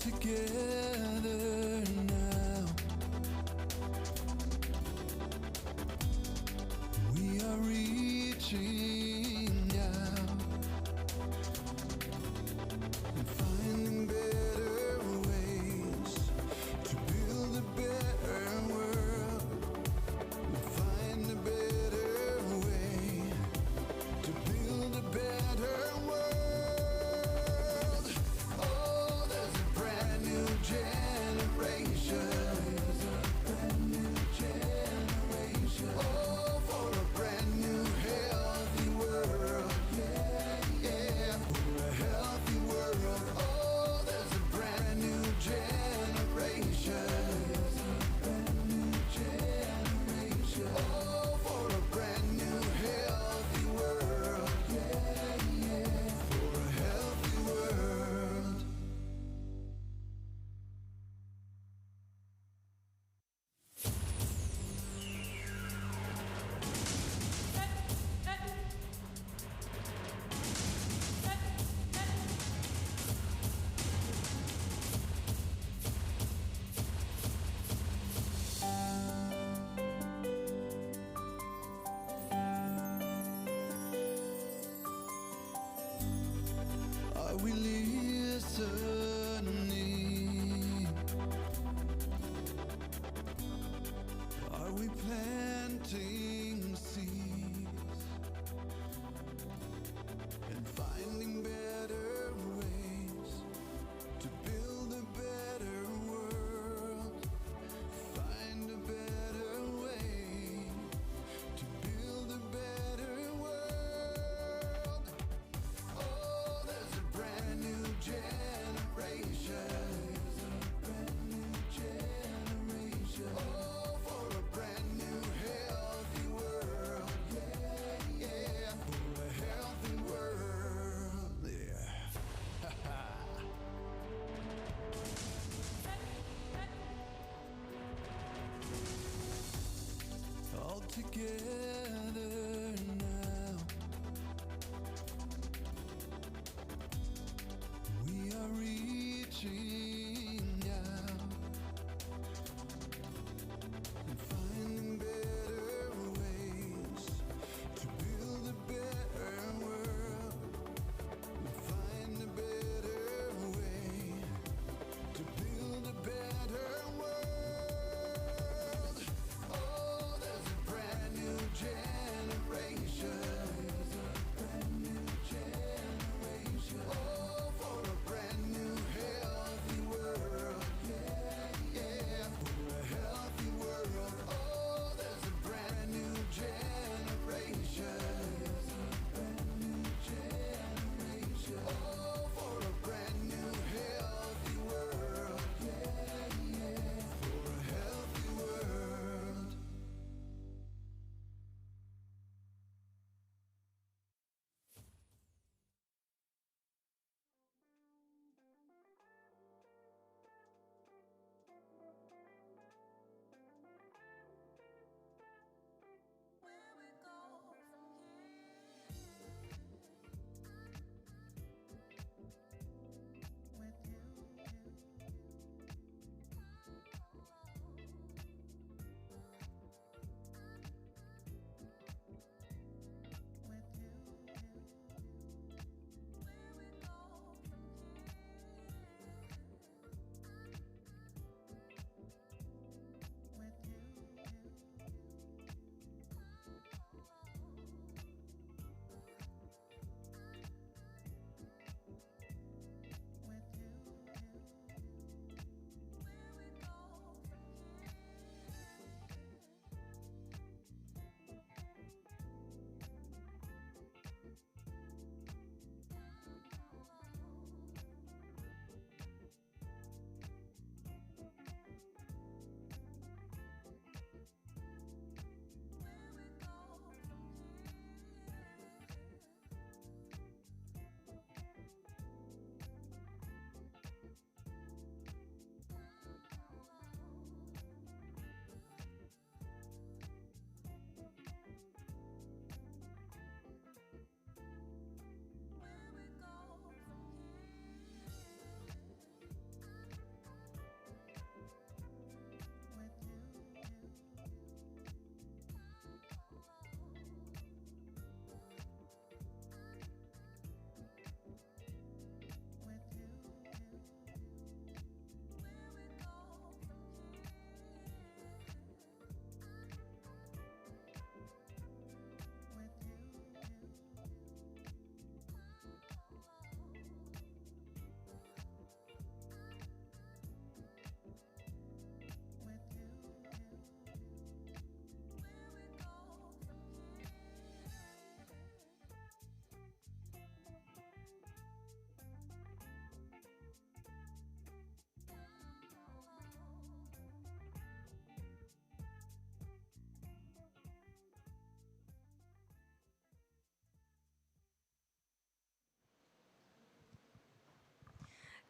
together now. We are reaching out and finding better ways to build a better world. We find a better way to build a better world. Oh, there's a brand new generation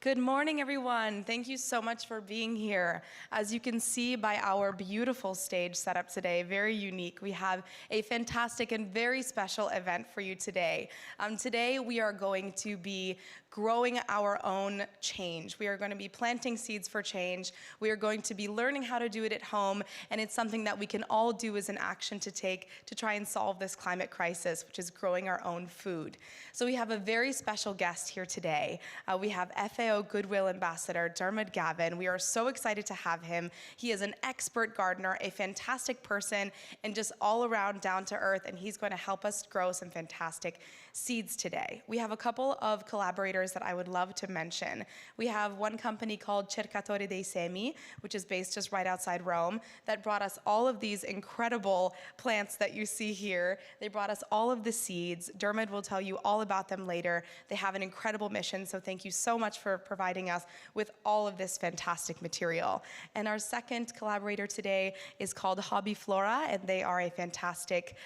Good morning, everyone. Thank you so much for being here. As you can see by our beautiful stage setup today, very unique, we have a fantastic and very special event for you today. Today, we are going to be growing our own change. We are going to be planting seeds for change. We are going to be learning how to do it at home, and it's something that we can all do as an action to take to try and solve this climate crisis, which is growing our own food. So we have a very special guest here today. We have FAO Goodwill Ambassador Diarmuid Gavin. We are so excited to have him. He is an expert gardener, a fantastic person, and just all around down to earth, and he's going to help us grow some fantastic seeds today. We have a couple of collaborators that I would love to mention. We have one company called Cercatore dei Semi, which is based just right outside Rome, that brought us all of these incredible plants that you see here. They brought us all of the seeds. Diarmuid will tell you all about them later. They have an incredible mission, so thank you so much for providing us with all of this fantastic material. And our second collaborator today is called Hobby Flora, and they are a fantastic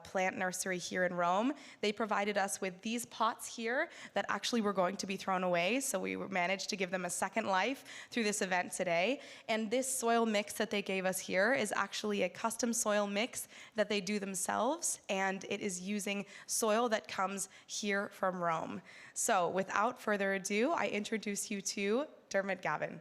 plant nursery here in Rome. They provided us with these pots here that actually were going to be thrown away, so we managed to give them a second life through this event today. And this soil mix that they gave us here is actually a custom soil mix that they do themselves, and it is using soil that comes here from Rome. So without further ado, I introduce you to Diarmuid Gavin.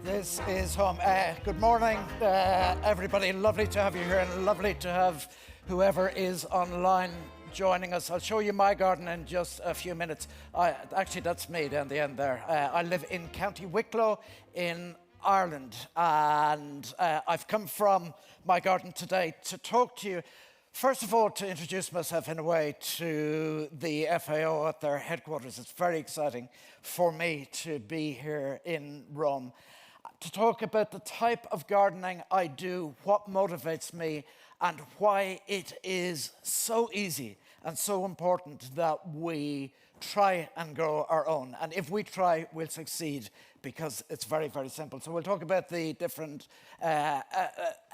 This is home. Good morning, everybody. Lovely to have you here, and lovely to have whoever is online joining us. I'll show you my garden in just a few minutes. Actually, that's me down the end there. I live in County Wicklow in Ireland, and I've come from my garden today to talk to you. First of all, to introduce myself in a way to the FAO at their headquarters. It's very exciting for me to be here in Rome, to talk about the type of gardening I do, what motivates me, and why it is so easy and so important that we try and grow our own. And if we try, we'll succeed, because it's very, very simple. So we'll talk about the different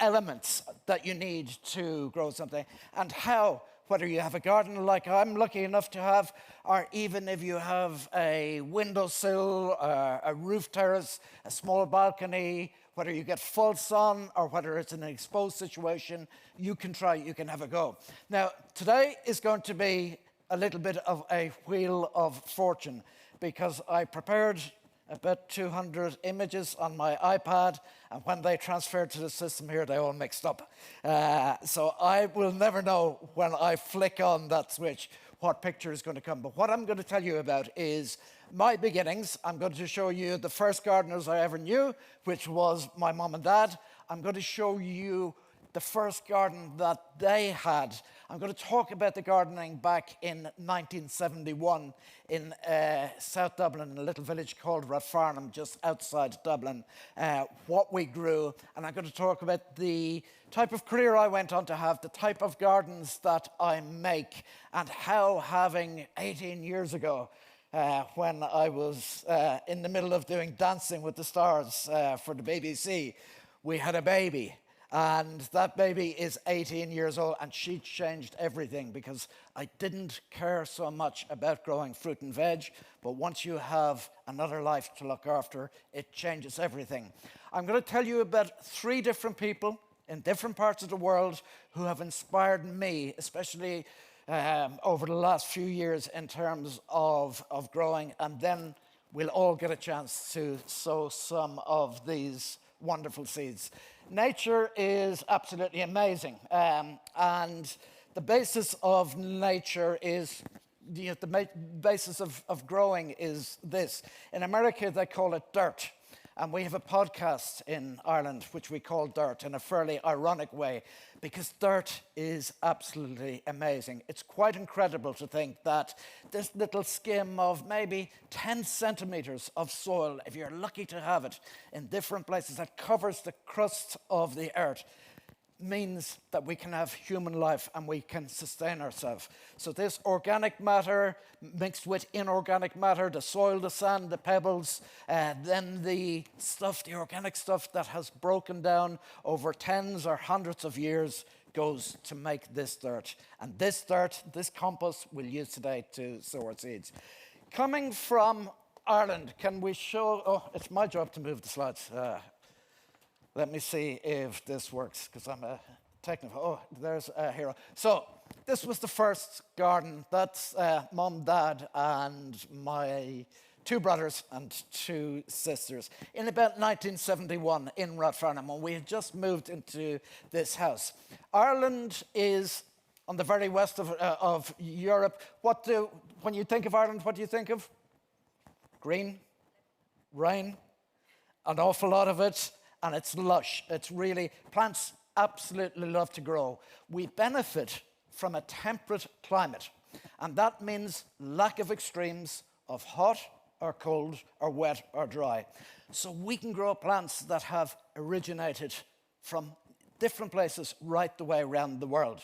elements that you need to grow something, and how, whether you have a garden like I'm lucky enough to have, or even if you have a windowsill, a roof terrace, a small balcony, whether you get full sun or whether it's in an exposed situation, you can try, you can have a go. Now, today is going to be a little bit of a wheel of fortune, because I prepared about 200 images on my iPad, and when they transferred to the system here, they all mixed up. So I will never know when I flick on that switch what picture is going to come. But what I'm going to tell you about is my beginnings. I'm going to show you the first gardeners I ever knew, which was my mom and dad. I'm going to show you the first garden that they had. I'm going to talk about the gardening back in 1971 in South Dublin, in a little village called Rathfarnham, just outside Dublin, what we grew. And I'm going to talk about the type of career I went on to have, the type of gardens that I make, and how, having 18 years ago, when I was in the middle of doing Dancing with the Stars for the BBC, we had a baby. And that baby is 18 years old, and she changed everything, because I didn't care so much about growing fruit and veg, but once you have another life to look after, it changes everything. I'm going to tell you about 3 different people in different parts of the world who have inspired me, especially over the last few years in terms of growing, and then we'll all get a chance to sow some of these wonderful seeds. Nature is absolutely amazing, and the basis of nature is, the basis of growing is this. In America, they call it dirt, and we have a podcast in Ireland which we call Dirt, in a fairly ironic way, because dirt is absolutely amazing. It's quite incredible to think that this little skim of maybe 10 centimeters of soil, if you're lucky to have it, in different places, that covers the crust of the earth, means that we can have human life and we can sustain ourselves. So this organic matter mixed with inorganic matter, the soil, the sand, the pebbles, then the stuff, the organic stuff that has broken down over tens or hundreds of years goes to make this dirt. And this dirt, this compost, we'll use today to sow our seeds. Coming from Ireland, can we show, oh, it's my job to move the slides. Let me see if this works, because I'm a technical. Oh, there's a hero. So this was the first garden. That's Mum, Dad, and my 2 brothers and 2 sisters in about 1971 in Rathfarnham, when we had just moved into this house. Ireland is on the very west of Europe. When you think of Ireland, what do you think of? Green, rain, an awful lot of it. And it's lush. It's really, plants absolutely love to grow. We benefit from a temperate climate. And that means lack of extremes of hot or cold or wet or dry. So we can grow plants that have originated from different places right the way around the world.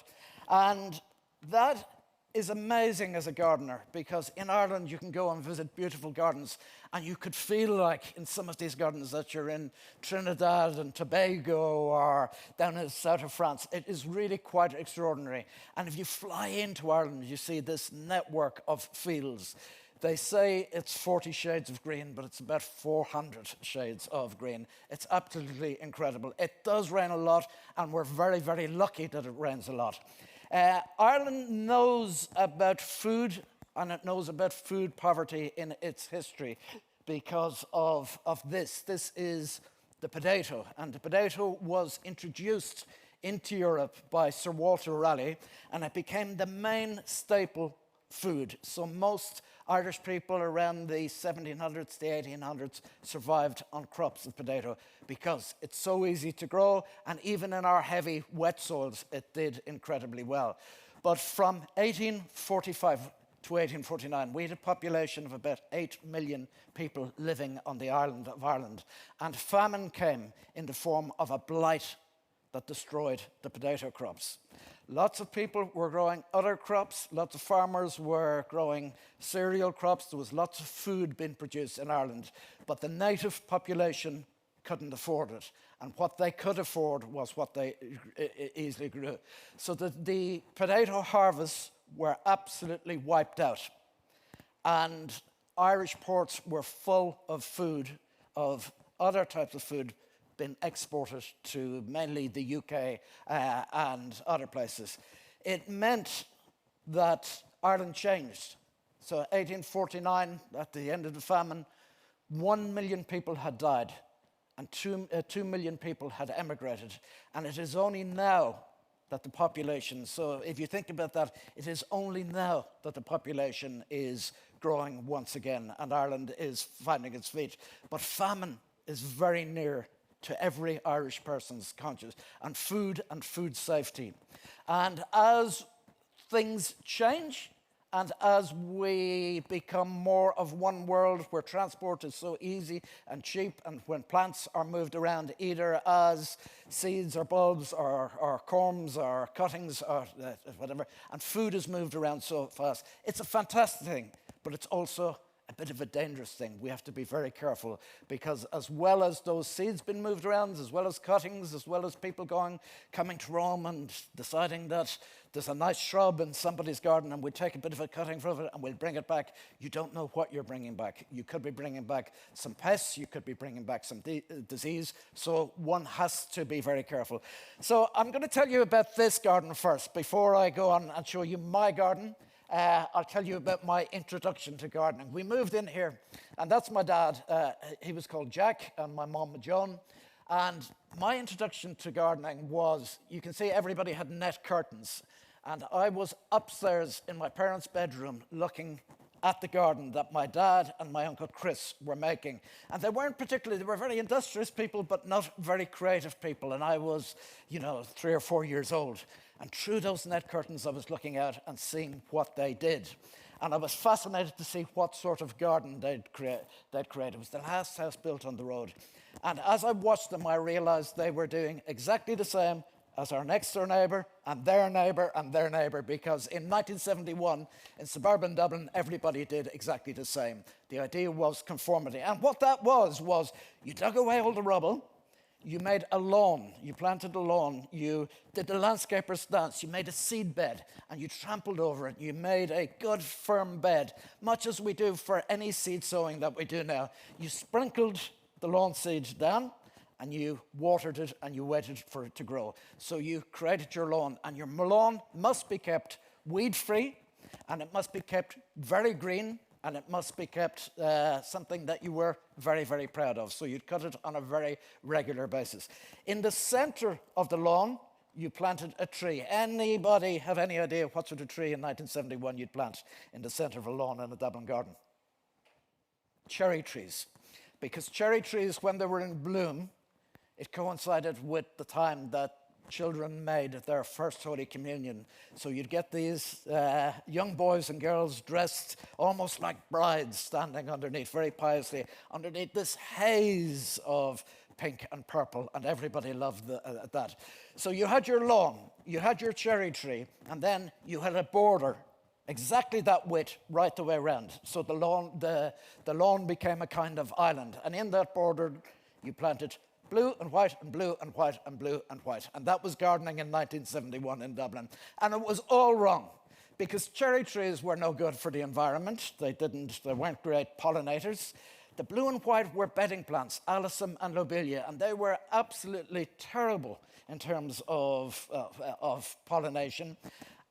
And that is amazing as a gardener, because in Ireland you can go and visit beautiful gardens and you could feel like in some of these gardens that you're in Trinidad and Tobago or down in the south of France. It is really quite extraordinary. And if you fly into Ireland, you see this network of fields. They say it's 40 shades of green, but it's about 400 shades of green. It's absolutely incredible. It does rain a lot, and we're very, very lucky that it rains a lot. Ireland knows about food, and it knows about food poverty in its history because of this. This is the potato, and the potato was introduced into Europe by Sir Walter Raleigh, and it became the main staple food. So most Irish people around the 1700s, the 1800s survived on crops of potato because it's so easy to grow, and even in our heavy wet soils it did incredibly well. But from 1845 to 1849 we had a population of about 8 million people living on the island of Ireland, and famine came in the form of a blight that destroyed the potato crops. Lots of people were growing other crops. Lots of farmers were growing cereal crops. There was lots of food being produced in Ireland, but the native population couldn't afford it. And what they could afford was what they easily grew. So the potato harvests were absolutely wiped out. And Irish ports were full of food, of other types of food, been exported to mainly the UK and other places. It meant that Ireland changed. So 1849, at the end of the famine, 1 million people had died and 2 million people had emigrated. And it is only now that the population, so if you think about that, it is only now that the population is growing once again and Ireland is finding its feet. But famine is very near to every Irish person's conscience, and food safety. And as things change, and as we become more of one world where transport is so easy and cheap, and when plants are moved around either as seeds or bulbs or corms or cuttings or whatever, and food is moved around so fast, it's a fantastic thing, but it's also a bit of a dangerous thing. We have to be very careful, because as well as those seeds being moved around, as well as cuttings, as well as people coming to Rome and deciding that there's a nice shrub in somebody's garden and we'll take a bit of a cutting from it and we'll bring it back, you don't know what you're bringing back. You could be bringing back some pests, you could be bringing back some disease, so one has to be very careful. So I'm going to tell you about this garden first before I go on and show you my garden. I'll tell you about my introduction to gardening. We moved in here, and that's my dad. He was called Jack, and my mom, Joan. And my introduction to gardening was, you can see everybody had net curtains. And I was upstairs in my parents' bedroom looking at the garden that my dad and my uncle Chris were making. And they were very industrious people, but not very creative people. And I was, 3 or 4 years old. And through those net curtains, I was looking out and seeing what they did. And I was fascinated to see what sort of garden they'd create. It was the last house built on the road. And as I watched them, I realized they were doing exactly the same as our next door neighbour, and their neighbour, and their neighbour, because in 1971, in suburban Dublin, everybody did exactly the same. The idea was conformity. And what that was you dug away all the rubble, you made a lawn, you planted a lawn, you did the landscaper's dance, you made a seed bed, and you trampled over it. You made a good, firm bed, much as we do for any seed sowing that we do now. You sprinkled the lawn seed down, and you watered it, and you waited for it to grow. So you created your lawn, and your lawn must be kept weed-free, and it must be kept very green, and it must be kept something that you were very, very proud of. So you'd cut it on a very regular basis. In the center of the lawn, you planted a tree. Anybody have any idea what sort of tree in 1971 you'd plant in the center of a lawn in a Dublin garden? Cherry trees. Because cherry trees, when they were in bloom, it coincided with the time that children made their first Holy Communion. So you'd get these young boys and girls dressed almost like brides standing underneath, very piously, underneath this haze of pink and purple, and everybody loved that. So you had your lawn, you had your cherry tree, and then you had a border exactly that width right the way around. So the lawn became a kind of island, and in that border you planted blue and white and blue and white and blue and white. And that was gardening in 1971 in Dublin. And it was all wrong, because cherry trees were no good for the environment. They weren't great pollinators. The blue and white were bedding plants, alyssum and lobelia, and they were absolutely terrible in terms of pollination.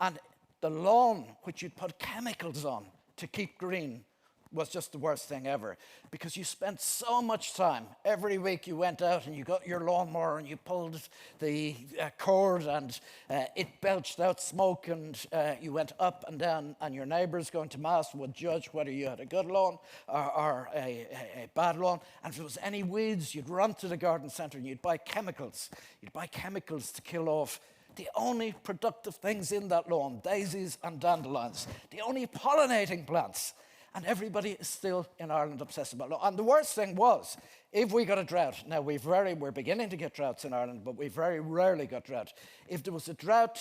And the lawn, which you'd put chemicals on to keep green, was just the worst thing ever, because you spent so much time. Every week you went out and you got your lawnmower and you pulled the cord, and it belched out smoke, and you went up and down, and your neighbours going to mass would judge whether you had a good lawn or a bad lawn. And if there was any weeds, you'd run to the garden centre and you'd buy chemicals. You'd buy chemicals to kill off the only productive things in that lawn, daisies and dandelions, the only pollinating plants. And everybody is still in Ireland obsessed about law. And the worst thing was, if we got a drought, now we're beginning to get droughts in Ireland, but we very rarely got drought. If there was a drought,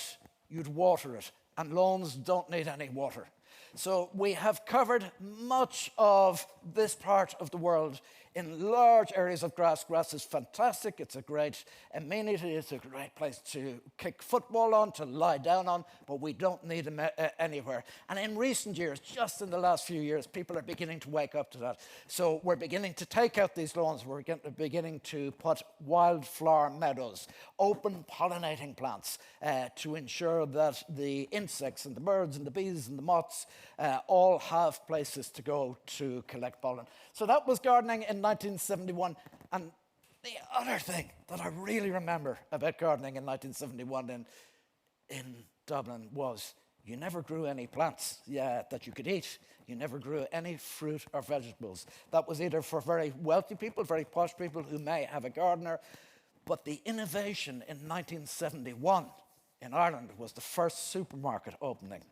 you'd water it, and lawns don't need any water. So we have covered much of this part of the world in large areas of grass. Grass is fantastic. It's a great amenity. It's a great place to kick football on, to lie down on, but we don't need them anywhere. And in recent years, just in the last few years, people are beginning to wake up to that. So we're beginning to take out these lawns. We're beginning to put wildflower meadows, open pollinating plants, to ensure that the insects and the birds and the bees and the moths all have places to go to collect pollen. So that was gardening in 1971. And the other thing that I really remember about gardening in 1971 in Dublin was you never grew any plants that you could eat. You never grew any fruit or vegetables. That was either for very wealthy people, very posh people who may have a gardener. But the innovation in 1971 in Ireland was the first supermarket opening.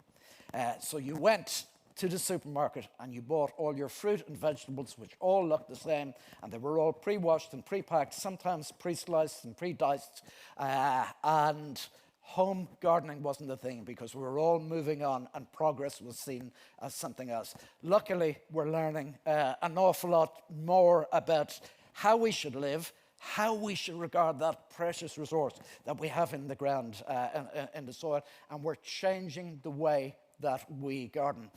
So you went to the supermarket and you bought all your fruit and vegetables, which all looked the same, and they were all pre-washed and pre-packed, sometimes pre-sliced and pre-diced, and home gardening wasn't the thing, because we were all moving on and progress was seen as something else. Luckily, we're learning an awful lot more about how we should live, how we should regard that precious resource that we have in the ground, in the soil, and we're changing the way that we garden.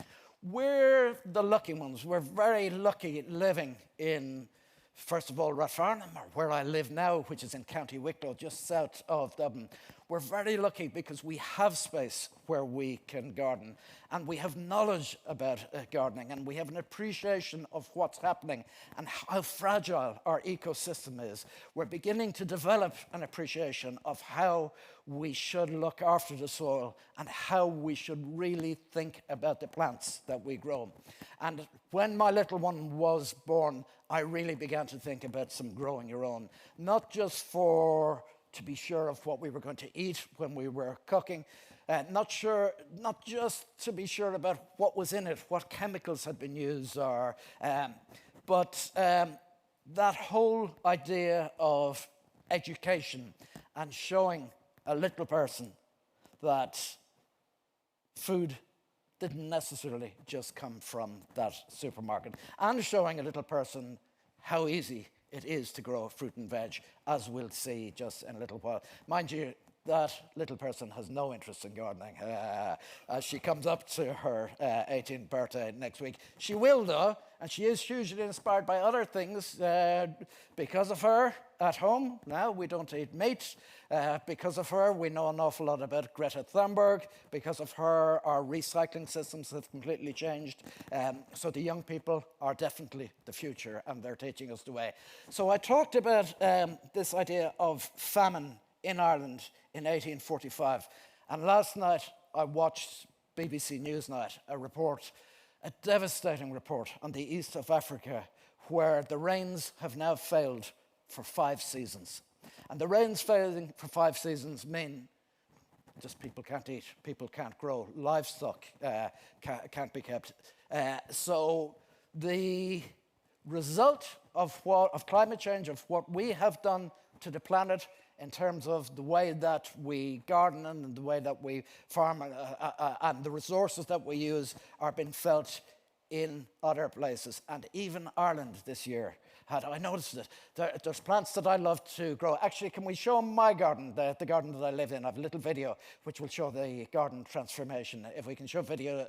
We're the lucky ones. We're very lucky living in, first of all, Rathfarnham, or where I live now, which is in County Wicklow, just south of Dublin. We're very lucky because we have space where we can garden, and we have knowledge about gardening, and we have an appreciation of what's happening and how fragile our ecosystem is. We're beginning to develop an appreciation of how we should look after the soil and how we should really think about the plants that we grow. And when my little one was born, I really began to think about some growing your own, not just to be sure of what we were going to eat when we were cooking, not just to be sure about what was in it, what chemicals had been used, but that whole idea of education and showing a little person that food didn't necessarily just come from that supermarket, and showing a little person how easy it is to grow fruit and veg, as we'll see just in a little while. Mind you, that little person has no interest in gardening. As she comes up to her 18th birthday next week, she will though, and she is hugely inspired by other things. Because of her, at home now we don't eat meat. Because of her, we know an awful lot about Greta Thunberg. Because of her, our recycling systems have completely changed. So the young people are definitely the future, and they're teaching us the way. So I talked about this idea of famine in Ireland in 1845. And last night I watched BBC Newsnight, a devastating report on the east of Africa, where the rains have now failed for 5 seasons. And the rains failing for 5 seasons mean just people can't eat, people can't grow, livestock can't be kept. So the result of climate change, of what we have done to the planet in terms of the way that we garden and the way that we farm and the resources that we use are being felt in other places. And even Ireland this year I noticed it. There's plants that I love to grow. Actually, can we show my garden, the garden that I live in? I have a little video which will show the garden transformation. If we can show video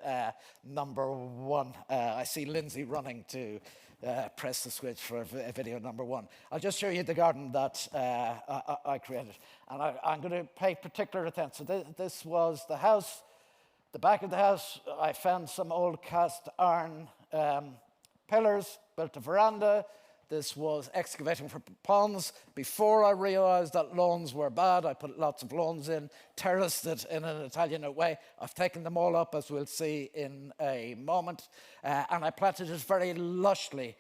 number 1. I see Lindsay running to press the switch for video number 1. I'll just show you the garden that I created. And I'm going to pay particular attention. So this was the house. The back of the house, I found some old cast iron pillars, built a veranda. This was excavating for ponds. Before I realized that lawns were bad, I put lots of lawns in, terraced it in an Italian way. I've taken them all up, as we'll see in a moment, and I planted it very lushly.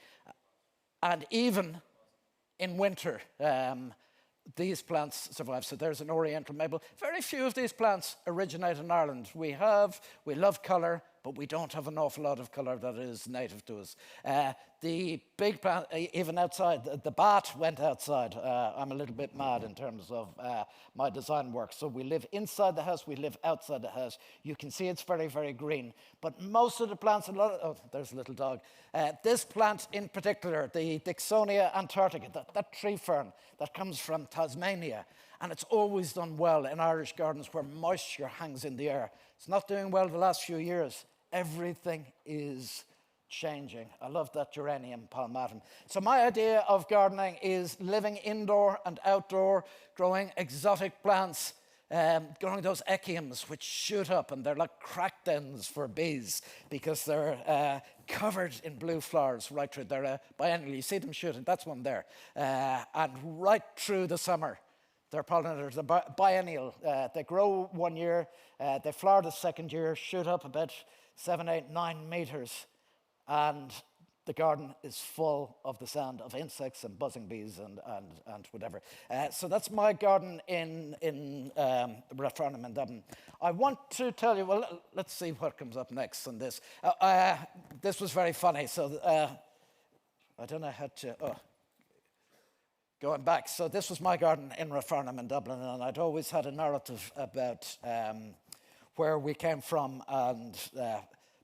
And even in winter, these plants survive. So there's an oriental maple. Very few of these plants originate in Ireland. We love colour, but we don't have an awful lot of colour that is native to us. The big plant, even outside, the bat went outside. I'm a little bit mad in terms of my design work. So we live inside the house, we live outside the house. You can see it's very, very green. But most of the plants, there's a little dog. This plant in particular, the Dicksonia antarctica, that tree fern that comes from Tasmania, and it's always done well in Irish gardens where moisture hangs in the air. It's not doing well the last few years. Everything is changing. I love that geranium palmatum. So my idea of gardening is living indoor and outdoor, growing exotic plants, growing those echiums which shoot up, and they're like crack dens for bees because they're covered in blue flowers right through. They're biennial. You see them shooting. That's one there. And right through the summer. They're pollinators, they're biennial. They grow 1 year, they flower the second year, shoot up about 7, 8, 9 meters, and the garden is full of the sound of insects and buzzing bees and whatever. So that's my garden in Rathfarnham in Dublin. I want to tell you, well, let's see what comes up next on this. This was very funny, so I don't know how to... Going back, so this was my garden in Rathfarnham in Dublin, and I'd always had a narrative about where we came from, and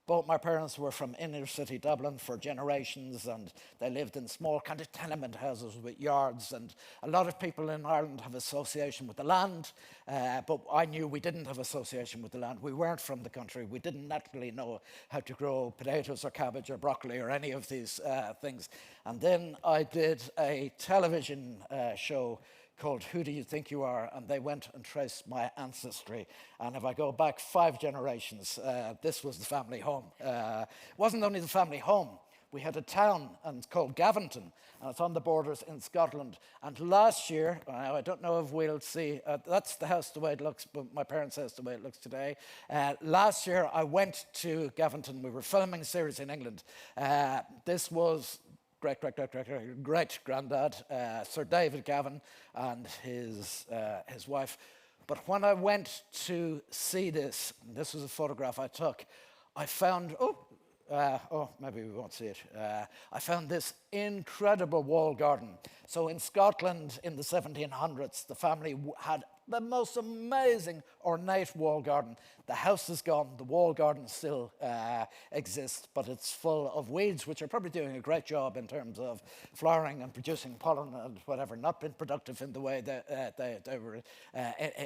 both my parents were from inner city Dublin for generations, and they lived in small kind of tenement houses with yards, and a lot of people in Ireland have association with the land, but I knew we didn't have association with the land. We weren't from the country. We didn't naturally know how to grow potatoes or cabbage or broccoli or any of these things. And then I did a television show called Who Do You Think You Are? And they went and traced my ancestry. And if I go back 5 generations, this was the family home. It wasn't only the family home. We had a town and it's called Gavinton, and it's on the borders in Scotland. And last year, I don't know if we'll see, that's the house the way it looks, but my parents' house the way it looks today. Last year, I went to Gavinton. We were filming a series in England. This was great-granddad, Sir David Gavin, and his wife. But when I went to see this was a photograph I took, I found, maybe we won't see it. I found this incredible wall garden. So in Scotland in the 1700s, the family had the most amazing ornate wall garden. The house is gone, the wall garden still exists, but it's full of weeds, which are probably doing a great job in terms of flowering and producing pollen and whatever, not been productive in the way that they were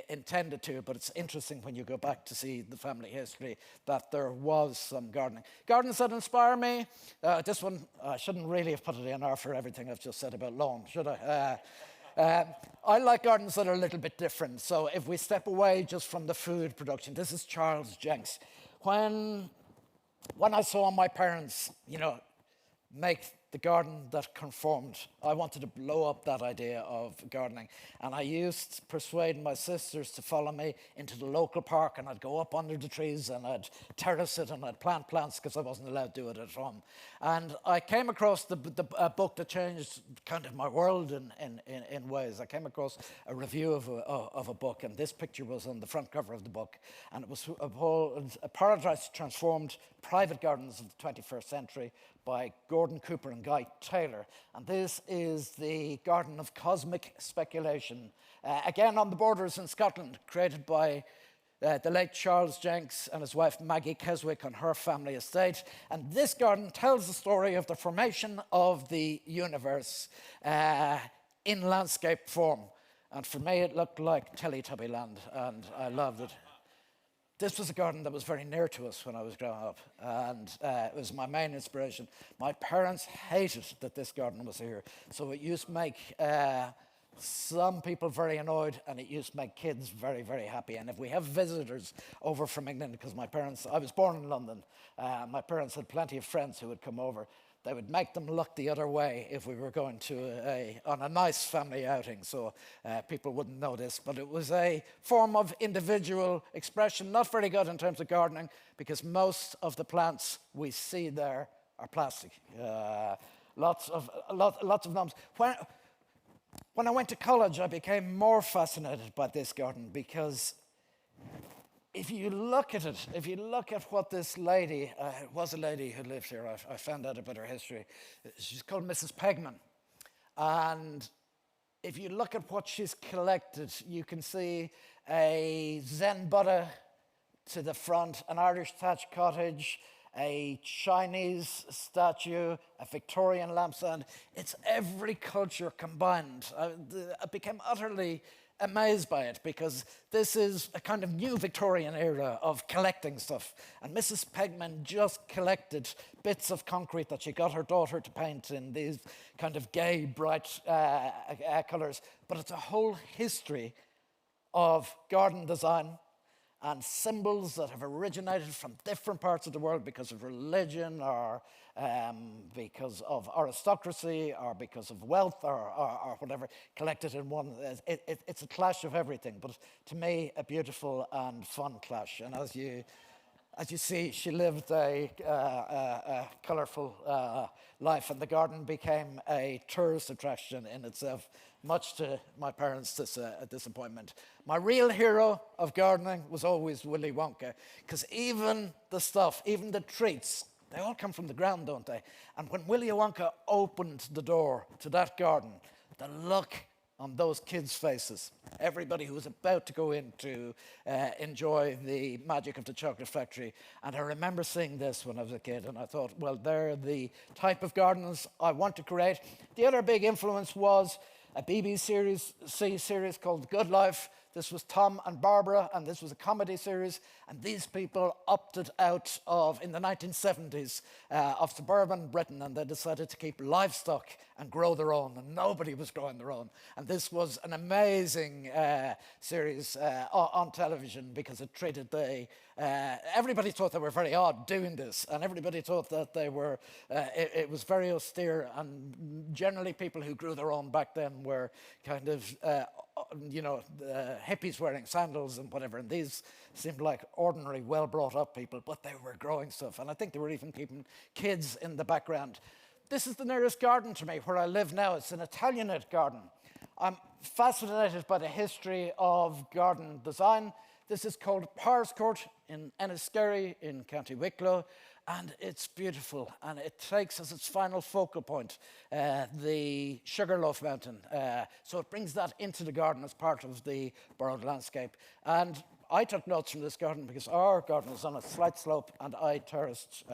intended to, but it's interesting when you go back to see the family history that there was some gardening. Gardens that inspire me, this one, I shouldn't really have put it in after everything I've just said about lawn, should I? I like gardens that are a little bit different. So if we step away just from the food production, this is Charles Jenks. When I saw my parents, make the garden that conformed, I wanted to blow up that idea of gardening. And I used to persuade my sisters to follow me into the local park, and I'd go up under the trees and I'd terrace it and I'd plant plants because I wasn't allowed to do it at home. And I came across a book that changed kind of my world in ways. I came across a review of a book, and this picture was on the front cover of the book. And it was a Paradise Transformed Private Gardens of the 21st Century by Gordon Cooper and Guy Taylor. And this is the Garden of Cosmic Speculation, again on the borders in Scotland, created by the late Charles Jenks and his wife Maggie Keswick on her family estate. And this garden tells the story of the formation of the universe in landscape form. And for me, it looked like Teletubby Land, and I loved it. This was a garden that was very near to us when I was growing up, and it was my main inspiration. My parents hated that this garden was here, so it used to make some people very annoyed, and it used to make kids very, very happy. And if we have visitors over from England, because I was born in London, my parents had plenty of friends who would come over. They would make them look the other way if we were going on a nice family outing, so people wouldn't notice. But it was a form of individual expression, not very good in terms of gardening, because most of the plants we see there are plastic. Lots of gnomes. When I went to college, I became more fascinated by this garden, because if you look at it, if you look at what this lady, it was a lady who lived here, I found out about her history. She's called Mrs. Pegman. And if you look at what she's collected, you can see a Zen Buddha to the front, an Irish thatched cottage, a Chinese statue, a Victorian lampstand. It's every culture combined. I became utterly amazed by it, because this is a kind of new Victorian era of collecting stuff. And Mrs. Pegman just collected bits of concrete that she got her daughter to paint in these kind of gay, bright colours. But it's a whole history of garden design and symbols that have originated from different parts of the world because of religion, or because of aristocracy, or because of wealth, or whatever, collected in one. It's a clash of everything, but to me, a beautiful and fun clash. And as you see, she lived a colourful life, and the garden became a tourist attraction in itself, much to my parents' disappointment. My real hero of gardening was always Willy Wonka, because even the treats, they all come from the ground, don't they? And when Willy Wonka opened the door to that garden, the look on those kids' faces, everybody who was about to go in to enjoy the magic of the chocolate factory. And I remember seeing this when I was a kid, and I thought, well, they're the type of gardens I want to create. The other big influence was a BBC series called Good Life. This was Tom and Barbara, and this was a comedy series. And these people opted out in the 1970s, of suburban Britain, and they decided to keep livestock and grow their own, and nobody was growing their own. And this was an amazing series on television, because it treated everybody thought they were very odd doing this, and everybody thought that they were, it was very austere, and generally people who grew their own back then were kind of, hippies wearing sandals and whatever, and these seemed like ordinary, well-brought-up people, but they were growing stuff, and I think they were even keeping kids in the background. This is the nearest garden to me, where I live now. It's an Italianate garden. I'm fascinated by the history of garden design. This is called Powerscourt in Enniskerry in County Wicklow. and it's beautiful. And it takes as its final focal point the Sugarloaf Mountain. So it brings that into the garden as part of the borrowed landscape. And I took notes from this garden because our garden is on a slight slope, and I terraced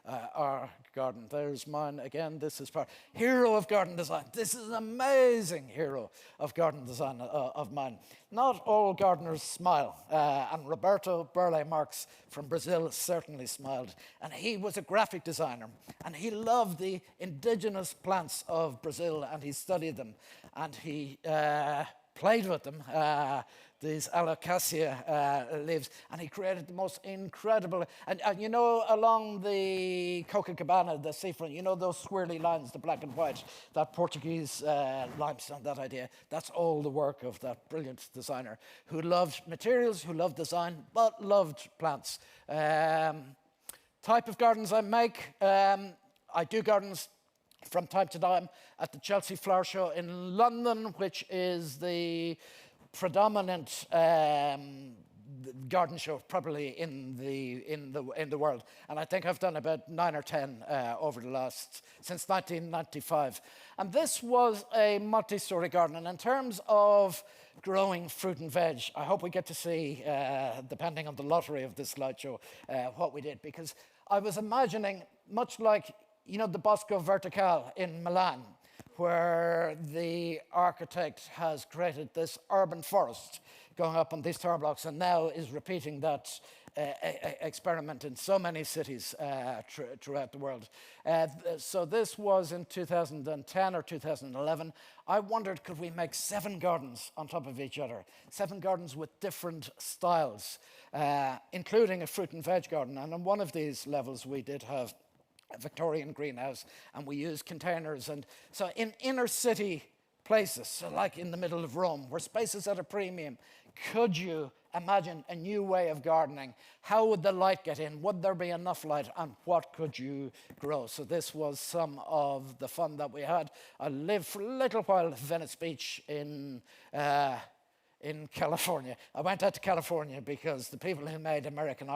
our garden. There's mine again. This is part hero of garden design. This is an amazing hero of garden design of mine. Not all gardeners smile, and Roberto Burle Marx from Brazil certainly smiled. And he was a graphic designer, and he loved the indigenous plants of Brazil, and he studied them, and he played with them. These alocasia leaves, and he created the most incredible, and you know, along the Copacabana, the seafront, you know those swirly lines, the black and white, that Portuguese limestone, that idea, that's all the work of that brilliant designer who loved materials, who loved design, but loved plants. Type of gardens I make, I do gardens from time to time at the Chelsea Flower Show in London, which is the predominant garden show probably in the world, and I think I've done about 9 or 10 over the last since 1995. And this was a multi-story garden, and in terms of growing fruit and veg, I hope we get to see, depending on the lottery of this slideshow, what we did, because I was imagining, much like, you know, the Bosco Verticale in Milan, where the architect has created this urban forest going up on these tower blocks, and now is repeating that experiment in so many cities throughout the world. So this was in 2010 or 2011. I wondered, could we make 7 gardens on top of each other? 7 gardens with different styles, including a fruit and veg garden. And on one of these levels, we did have a Victorian greenhouse, and we use containers. And so in inner city places, so like in the middle of Rome, where space is at a premium, could you imagine a new way of gardening? How would the light get in? Would there be enough light? And what could you grow? So this was some of the fun that we had. I lived for a little while at Venice Beach in California. I went out to California because the people who made American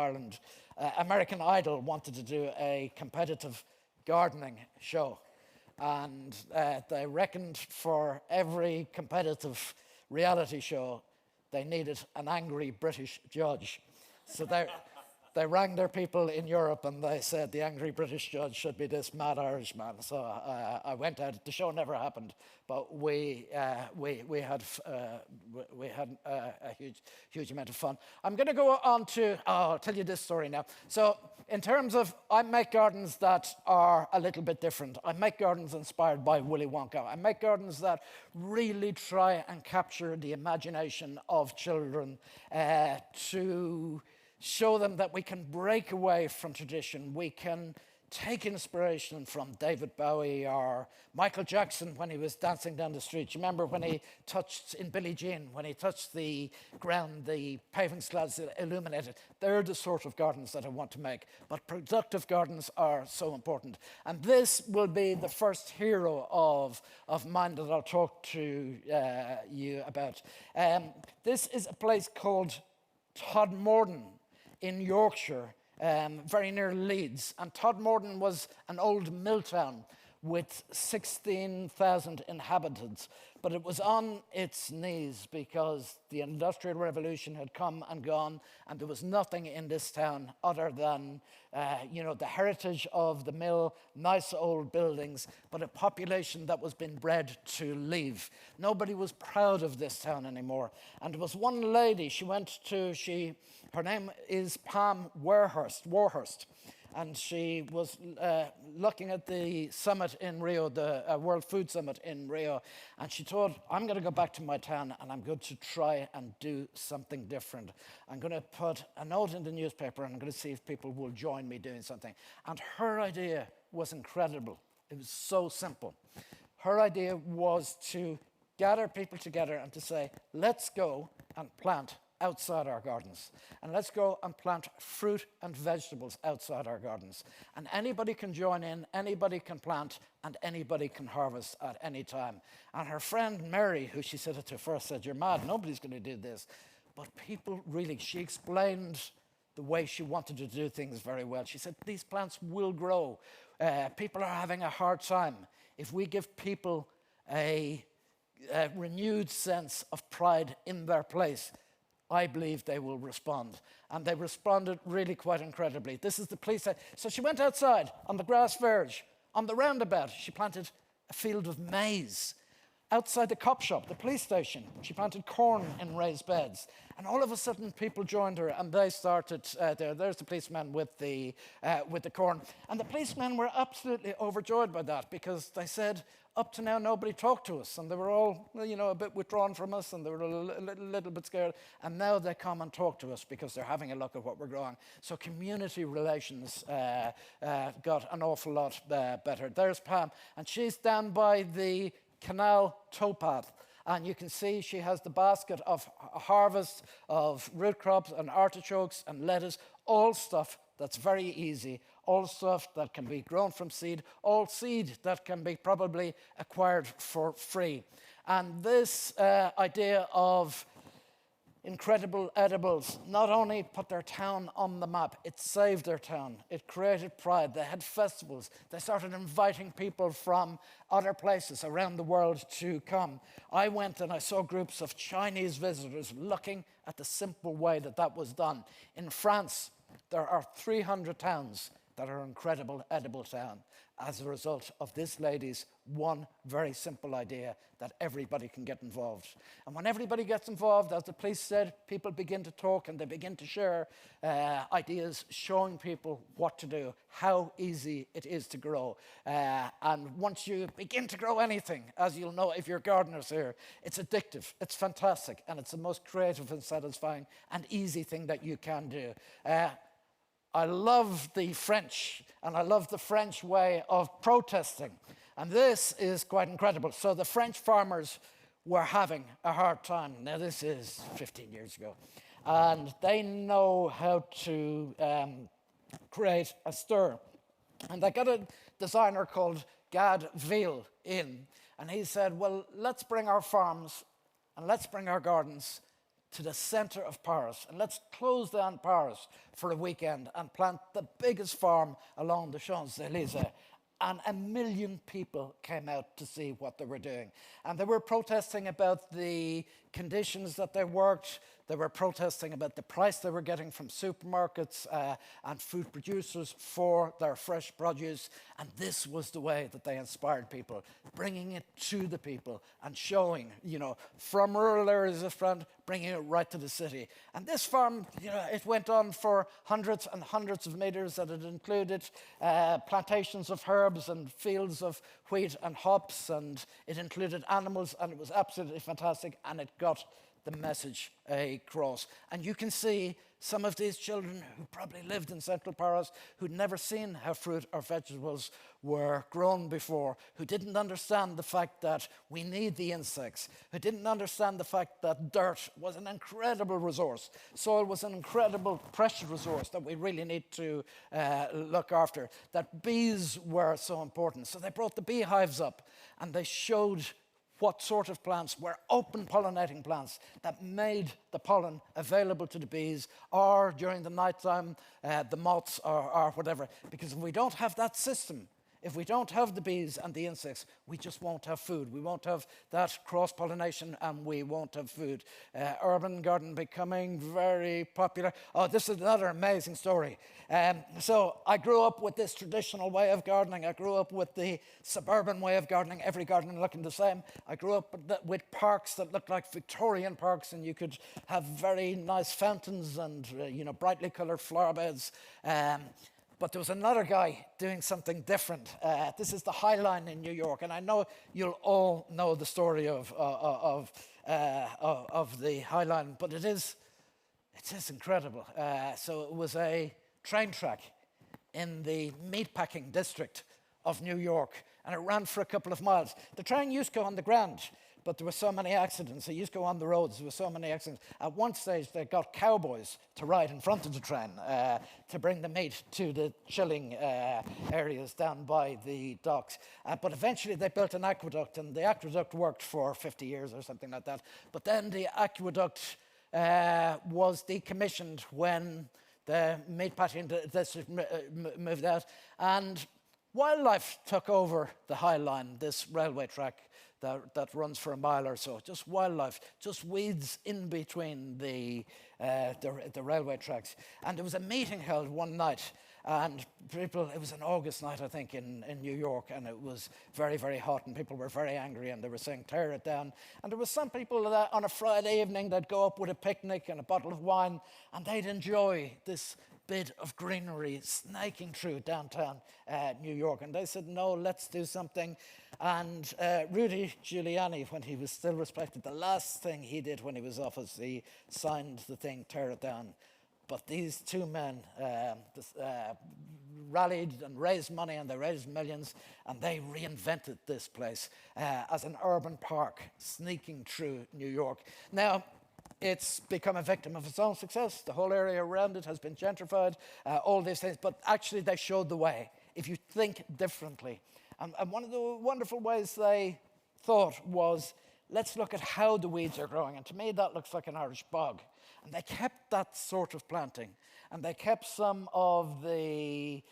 Idol wanted to do a competitive gardening show. And they reckoned for every competitive reality show, they needed an angry British judge. So they rang their people in Europe, and they said the angry British judge should be this mad Irishman. So I went out. The show never happened, but we had a huge amount of fun. I'm going to go on to. I'll tell you this story now. So in terms of, I make gardens that are a little bit different. I make gardens inspired by Willy Wonka. I make gardens that really try and capture the imagination of children to show them that we can break away from tradition. We can take inspiration from David Bowie or Michael Jackson when he was dancing down the street. You remember when he touched, in Billie Jean, when he touched the ground, the paving slabs illuminated. They're the sort of gardens that I want to make. But productive gardens are so important. And this will be the first hero of mine that I'll talk to you about. This is a place called Todmorden in Yorkshire, very near Leeds. And Todmorden was an old mill town with 16,000 inhabitants, but it was on its knees because the Industrial Revolution had come and gone, and there was nothing in this town other than, the heritage of the mill, nice old buildings, but a population that was being bred to leave. Nobody was proud of this town anymore. And there was one lady, her name is Pam Warhurst, and she was looking at the summit in Rio, the World Food Summit in Rio, and she thought, I'm going to go back to my town and I'm going to try and do something different. I'm going to put a note in the newspaper and I'm going to see if people will join me doing something. And her idea was incredible. It was so simple. Her idea was to gather people together and to say, let's go and plant outside our gardens. And let's go and plant fruit and vegetables outside our gardens. And anybody can join in, anybody can plant, and anybody can harvest at any time. And her friend Mary, who she said it to first, said, you're mad, nobody's going to do this. But people really, she explained the way she wanted to do things very well. She said, these plants will grow. People are having a hard time. If we give people a renewed sense of pride in their place, I believe they will respond. And they responded really quite incredibly. This is the police. So she went outside on the grass verge, on the roundabout. She planted a field of maize. Outside the cop shop, the police station, she planted corn in raised beds. And all of a sudden, people joined her, and they started there. There's the policeman with the corn. And the policemen were absolutely overjoyed by that, because they said, up to now, nobody talked to us. And they were all, a bit withdrawn from us, and they were a little bit scared. And now they come and talk to us because they're having a look at what we're growing. So community relations got an awful lot better. There's Pam, and she's down by the canal towpath, and you can see she has the basket of harvest of root crops and artichokes and lettuce, all stuff that's very easy, all stuff that can be grown from seed, all seed that can be probably acquired for free. And this idea of incredible edibles not only put their town on the map, it saved their town. It created pride. They had festivals. They started inviting people from other places around the world to come. I went and I saw groups of Chinese visitors looking at the simple way that was done. In France, there are 300 towns that are incredible edible town as a result of this lady's one very simple idea that everybody can get involved. And when everybody gets involved, as the police said, people begin to talk and they begin to share ideas, showing people what to do, how easy it is to grow. And once you begin to grow anything, as you'll know if you're gardeners here, it's addictive, it's fantastic, and it's the most creative and satisfying and easy thing that you can do. I love the French, and I love the French way of protesting. And this is quite incredible. So the French farmers were having a hard time. Now, this is 15 years ago. And they know how to create a stir. And they got a designer called Gad in. And he said, well, let's bring our farms and let's bring our gardens to the center of Paris, and let's close down Paris for a weekend and plant the biggest farm along the Champs-Élysées. And 1 million people came out to see what they were doing. And they were protesting about the conditions that they worked. They were protesting about the price they were getting from supermarkets and food producers for their fresh produce. And this was the way that they inspired people, bringing it to the people and showing, from rural areas of France, bringing it right to the city. And this farm, it went on for hundreds and hundreds of meters, and it included plantations of herbs and fields of wheat and hops, and it included animals, and it was absolutely fantastic, and it got the message across. And you can see some of these children who probably lived in central Paris, who'd never seen how fruit or vegetables were grown before, who didn't understand the fact that we need the insects, who didn't understand the fact that dirt was an incredible resource. Soil was an incredible precious resource that we really need to look after, that bees were so important. So they brought the beehives up and they showed what sort of plants were open pollinating plants that made the pollen available to the bees, or during the nighttime, the moths or whatever. Because if we don't have that system, if we don't have the bees and the insects, we just won't have food. We won't have that cross-pollination, and we won't have food. Urban garden becoming very popular. Oh, this is another amazing story. So I grew up with this traditional way of gardening. I grew up with the suburban way of gardening, every garden looking the same. I grew up with parks that looked like Victorian parks, and you could have very nice fountains and brightly colored flower beds. But there was another guy doing something different. This is the High Line in New York, and I know you'll all know the story of the High Line, but it is incredible. So it was a train track in the meatpacking district of New York, and it ran for a couple of miles. The train used to go on the ground, but there were so many accidents. They used to go on the roads. There were so many accidents. At one stage, they got cowboys to ride in front of the train to bring the meat to the chilling areas down by the docks. But eventually, they built an aqueduct, and the aqueduct worked for 50 years or something like that. But then the aqueduct was decommissioned when The meat packing district moved out, and wildlife took over the High Line, this railway track that runs for a mile or so. Just wildlife, just weeds in between the railway tracks. And there was a meeting held one night, and people, it was an August night, I think, in New York, and it was very, very hot, and people were very angry, and they were saying, tear it down. And there was some people that on a Friday evening, they'd go up with a picnic and a bottle of wine, and they'd enjoy this bit of greenery snaking through downtown New York. And they said, no, let's do something. And Rudy Giuliani, when he was still respected, the last thing he did when he was office, he signed the thing, tear it down. But these two men rallied and raised money, and they raised millions, and they reinvented this place as an urban park sneaking through New York. Now, it's become a victim of its own success. The whole area around it has been gentrified, all these things, but actually they showed the way if you think differently. And one of the wonderful ways they thought was, let's look at how the weeds are growing. And to me, that looks like an Irish bog. And they kept that sort of planting. And they kept some of the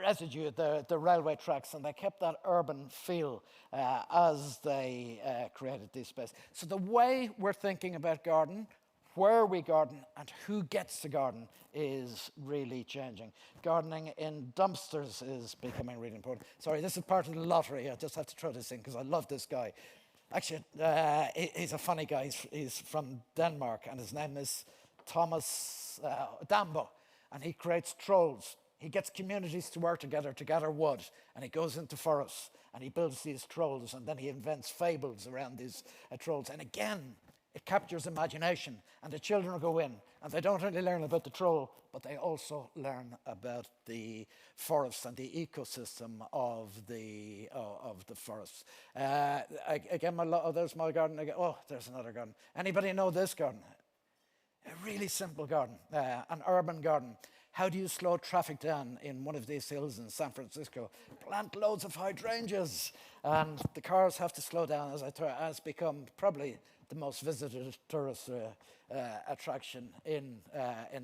residue, the railway tracks, and they kept that urban feel as they created these spaces. So the way we're thinking about garden, where we garden, and who gets to garden is really changing. Gardening in dumpsters is becoming really important. Sorry, this is part of the lottery. I just have to throw this in because I love this guy. Actually, he's a funny guy. He's from Denmark, and his name is Thomas Dambo, and he creates trolls. He gets communities to work together to gather wood, and he goes into forests, and he builds these trolls, and then he invents fables around these trolls. And again, it captures imagination, and the children go in, and they don't only learn about the troll, but they also learn about the forest and the ecosystem of the forests. Again, there's my garden. Again. Oh, there's another garden. Anybody know this garden? A really simple garden, an urban garden. How do you slow traffic down in one of these hills in San Francisco? Plant loads of hydrangeas, and the cars have to slow down as become probably the most visited tourist attraction in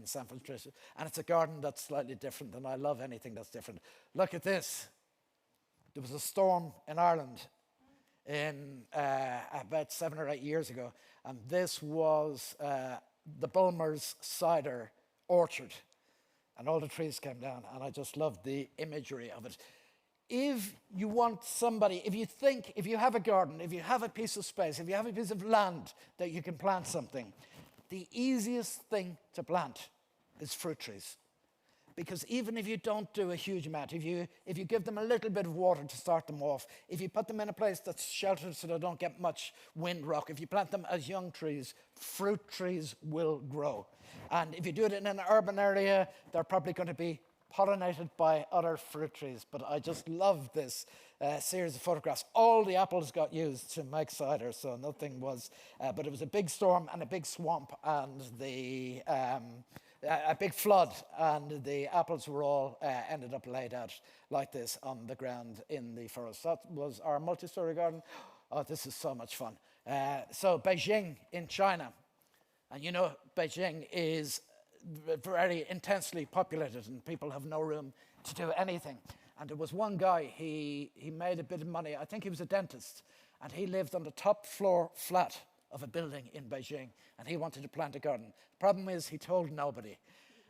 San Francisco. And it's a garden that's slightly different, and I love anything that's different. Look at this. There was a storm in Ireland in about 7 or 8 years ago, and this was the Bulmer's cider orchard, and all the trees came down, and I just love the imagery of it. If you want somebody, if you have a garden, if you have a piece of space, if you have a piece of land that you can plant something, the easiest thing to plant is fruit trees. Because even if you don't do a huge amount, if you give them a little bit of water to start them off, if you put them in a place that's sheltered so they don't get much wind rock, if you plant them as young trees, fruit trees will grow. And if you do it in an urban area, they're probably going to be pollinated by other fruit trees. But I just love this series of photographs. All the apples got used to make cider, so nothing was, but it was a big storm and a big swamp and a big flood, and the apples were all ended up laid out like this on the ground in the forest. That was our multi-story garden. Oh, this is so much fun. So Beijing in China, and you know Beijing is very intensely populated, and people have no room to do anything. And there was one guy, he made a bit of money. I think he was a dentist, and he lived on the top floor flat of a building in Beijing, and he wanted to plant a garden. Problem is, he told nobody.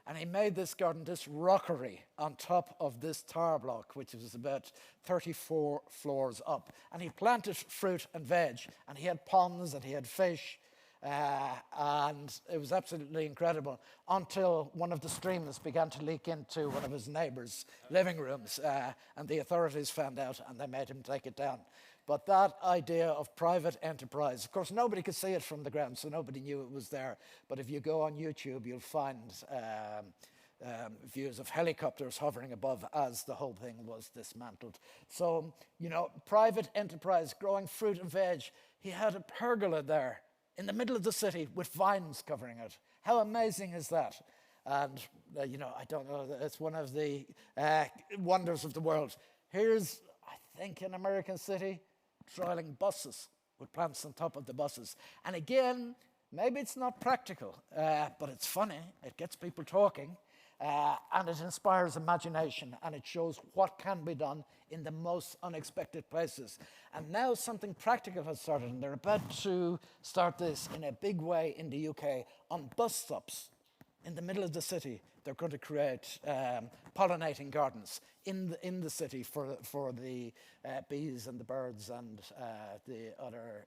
And he made this garden, this rockery, on top of this tower block, which was about 34 floors up. And he planted fruit and veg, and he had ponds, and he had fish, and it was absolutely incredible until one of the streams began to leak into one of his neighbours' living rooms, and the authorities found out, and they made him take it down. But that idea of private enterprise, of course, nobody could see it from the ground, so nobody knew it was there. But if you go on YouTube, you'll find views of helicopters hovering above as the whole thing was dismantled. So, you know, private enterprise, growing fruit and veg. He had a pergola there in the middle of the city with vines covering it. How amazing is that? And, you know, I don't know, it's one of the wonders of the world. Here's, I think, an American city, trialing buses with plants on top of the buses. And again, maybe it's not practical, but it's funny. It gets people talking. and it inspires imagination, and it shows what can be done in the most unexpected places. And now something practical has started, and they're about to start this in a big way in the UK on bus stops. In the middle of the city, they're going to create pollinating gardens in the city for the bees and the birds and the other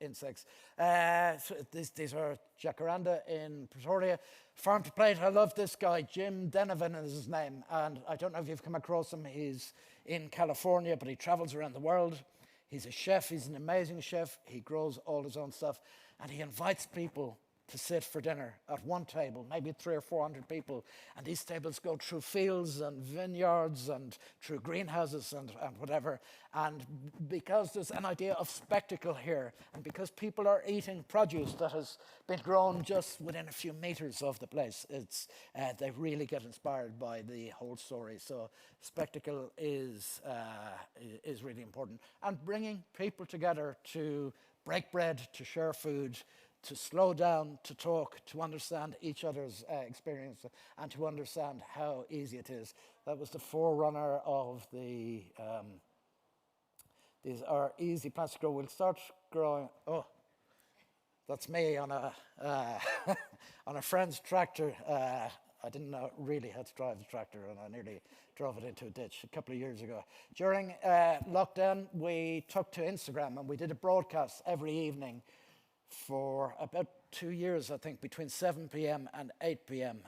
insects. So these are jacaranda in Pretoria. Farm to Plate, I love this guy. Jim Denovan is his name. And I don't know if you've come across him. He's in California, but he travels around the world. He's a chef. He's an amazing chef. He grows all his own stuff. And he invites people to sit for dinner at one table, maybe 300 or 400 people. And these tables go through fields and vineyards and through greenhouses and whatever. And because there's an idea of spectacle here, and because people are eating produce that has been grown just within a few meters of the place, they really get inspired by the whole story. So spectacle is really important. And bringing people together to break bread, to share food, to slow down, to talk, to understand each other's experience, and to understand how easy it is. That was the forerunner of these are easy plants to grow. We'll start growing. Oh, that's me on a on a friend's tractor. I didn't know really how to drive the tractor, and I nearly drove it into a ditch a couple of years ago. During lockdown, we took to Instagram, and we did a broadcast every evening for about 2 years, I think, between 7 p.m. and 8 p.m.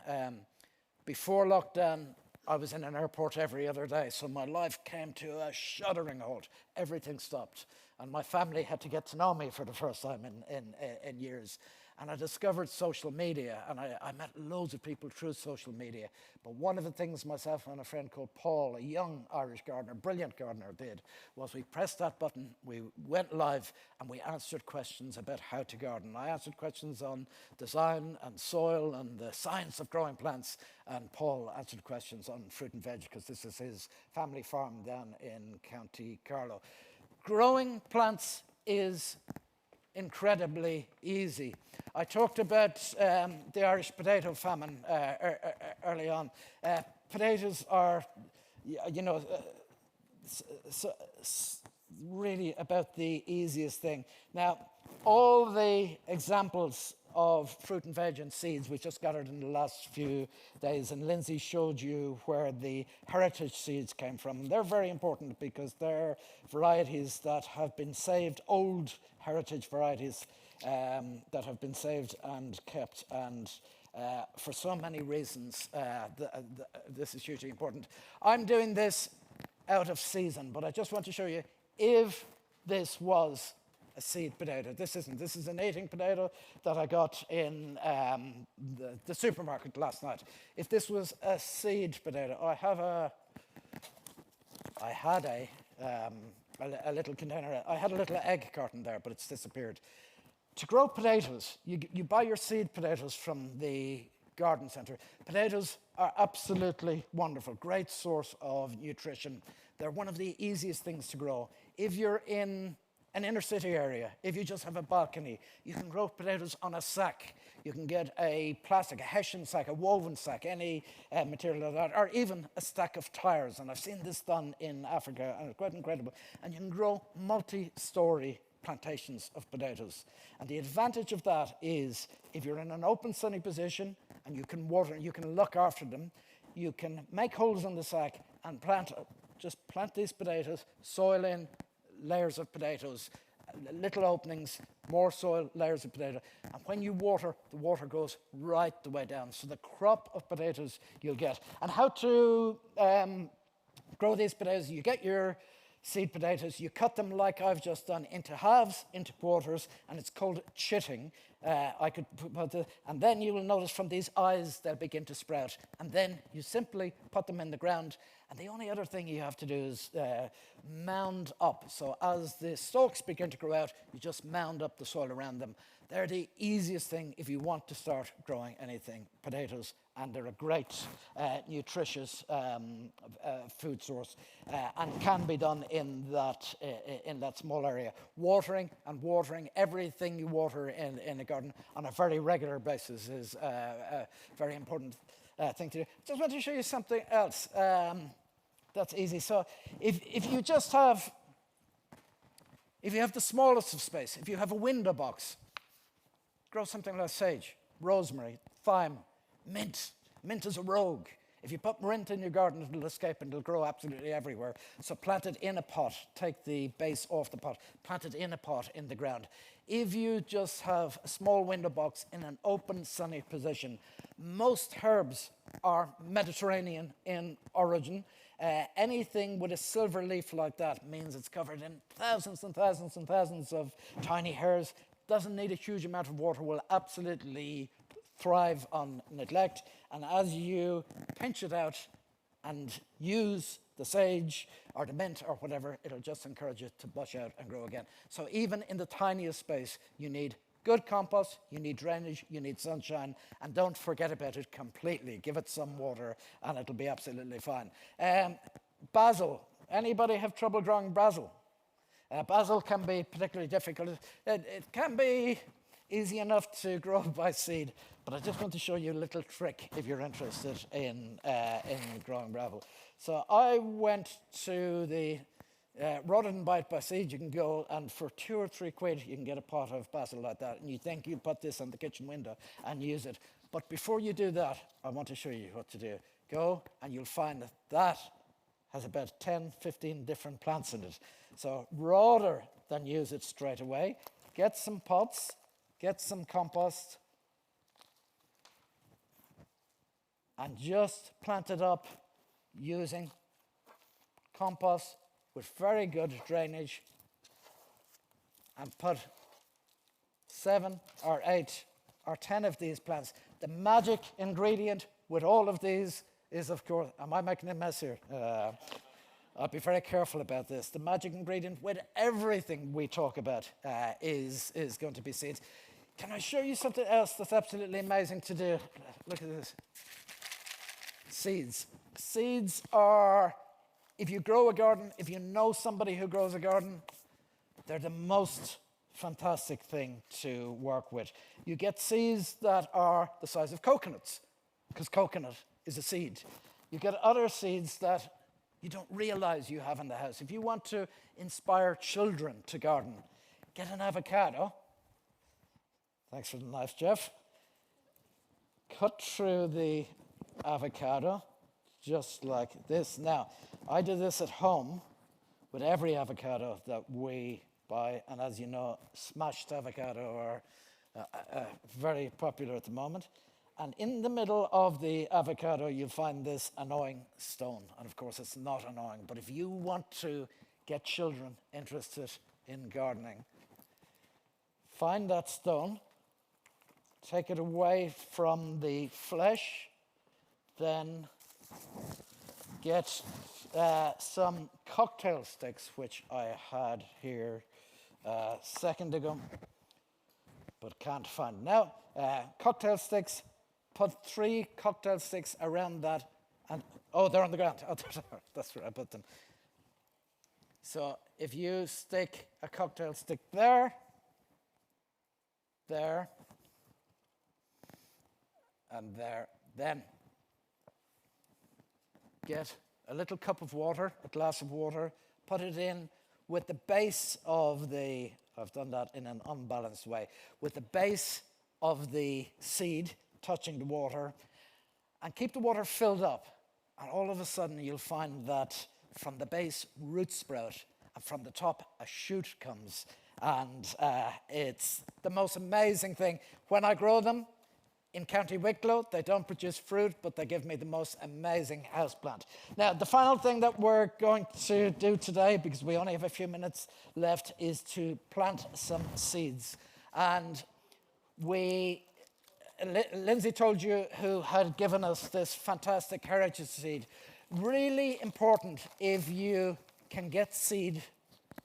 Before lockdown, I was in an airport every other day, so my life came to a shuddering halt. Everything stopped, and my family had to get to know me for the first time in years. And I discovered social media, and I met loads of people through social media. But one of the things myself and a friend called Paul, a young Irish gardener, brilliant gardener, did was we pressed that button, we went live, and we answered questions about how to garden. I answered questions on design and soil and the science of growing plants, and Paul answered questions on fruit and veg, because this is his family farm down in County Carlow. Growing plants is incredibly easy. I talked about the Irish potato famine early on. Potatoes are, really about the easiest thing. Now, all the examples of fruit and veg and seeds we just gathered in the last few days, and Lindsay showed you where the heritage seeds came from. They're very important because they're varieties that have been saved, old heritage varieties that have been saved and kept, and for so many reasons this is hugely important. I'm doing this out of season, but I just want to show you, if this was a seed potato. This isn't. This is an eating potato that I got in the supermarket last night. If this was a seed potato, I had a little container. I had a little egg carton there, but it's disappeared. To grow potatoes, you buy your seed potatoes from the garden centre. Potatoes are absolutely wonderful, great source of nutrition. They're one of the easiest things to grow. If you're in an inner city area, if you just have a balcony, you can grow potatoes on a sack. You can get a plastic, a hessian sack, a woven sack, any material like that, or even a stack of tires. And I've seen this done in Africa, and it's quite incredible. And you can grow multi-story plantations of potatoes. And the advantage of that is, if you're in an open, sunny position, and you can water, you can look after them, you can make holes in the sack and plant these potatoes, soil in, layers of potatoes, little openings, more soil, layers of potato. And when you water, the water goes right the way down. So the crop of potatoes you'll get. And how to grow these potatoes, you get your seed potatoes, you cut them like I've just done into halves, into quarters, and it's called chitting. And then you will notice from these eyes they'll begin to sprout. And then you simply put them in the ground. And the only other thing you have to do is mound up. So as the stalks begin to grow out, you just mound up the soil around them. They're the easiest thing if you want to start growing anything, potatoes, and they're a great nutritious food source and can be done in that small area. Watering, everything you water in a garden on a very regular basis is very important. thing to do. Just want to show you something else that's easy. So if you have the smallest of space, if you have a window box, grow something like sage, rosemary, thyme, mint. Mint is a rogue. If you put mint in your garden, it'll escape and it'll grow absolutely everywhere. So plant it in a pot. Take the base off the pot. Plant it in a pot in the ground. If you just have a small window box in an open, sunny position, most herbs are Mediterranean in origin. Anything with a silver leaf like that means it's covered in thousands and thousands and thousands of tiny hairs. Doesn't need a huge amount of water, will absolutely thrive on neglect. And as you pinch it out and use the sage or the mint or whatever, it'll just encourage it to bush out and grow again. So even in the tiniest space, you need good compost, you need drainage, you need sunshine, and don't forget about it completely. Give it some water and it'll be absolutely fine. Basil. Anybody have trouble growing basil? Basil can be particularly difficult. It can be easy enough to grow by seed, but I just want to show you a little trick if you're interested in growing basil. So I went to the, rather than buy it by seed, you can go and for £2 or £3 you can get a pot of basil like that, and you think you put this on the kitchen window and use it. But before you do that, I want to show you what to do. Go and you'll find that that has about 10, 15 different plants in it. So rather than use it straight away, get some pots, get some compost, and just plant it up using compost with very good drainage, and put 7 or 8 or 10 of these plants. The magic ingredient with all of these is, of course, am I making a mess here? I'll be very careful about this. The magic ingredient with everything we talk about is going to be seeds. Can I show you something else that's absolutely amazing to do? Look at this. Seeds. Seeds are, if you grow a garden, if you know somebody who grows a garden, they're the most fantastic thing to work with. You get seeds that are the size of coconuts, because coconut is a seed. You get other seeds that you don't realize you have in the house. If you want to inspire children to garden, get an avocado. Thanks for the knife, Jeff. Cut through the avocado just like this. Now, I do this at home with every avocado that we buy, and as you know, smashed avocado are very popular at the moment. And in the middle of the avocado, you'll find this annoying stone. And of course, it's not annoying, but if you want to get children interested in gardening, find that stone, take it away from the flesh, then get some cocktail sticks, which I had here a second ago, but can't find now. Cocktail sticks, put 3 cocktail sticks around that, and oh, they're on the ground. Oh, that's where I put them. So if you stick a cocktail stick there, and there, then get a little cup of water, a glass of water, put it in with the base of the, I've done that in an unbalanced way, with the base of the seed touching the water, and keep the water filled up. And all of a sudden you'll find that from the base, root sprout, and from the top, a shoot comes. And it's the most amazing thing. When I grow them in County Wicklow, they don't produce fruit, but they give me the most amazing houseplant. Now, the final thing that we're going to do today, because we only have a few minutes left, is to plant some seeds. And Lindsay told you who had given us this fantastic heritage seed. Really important if you can get seed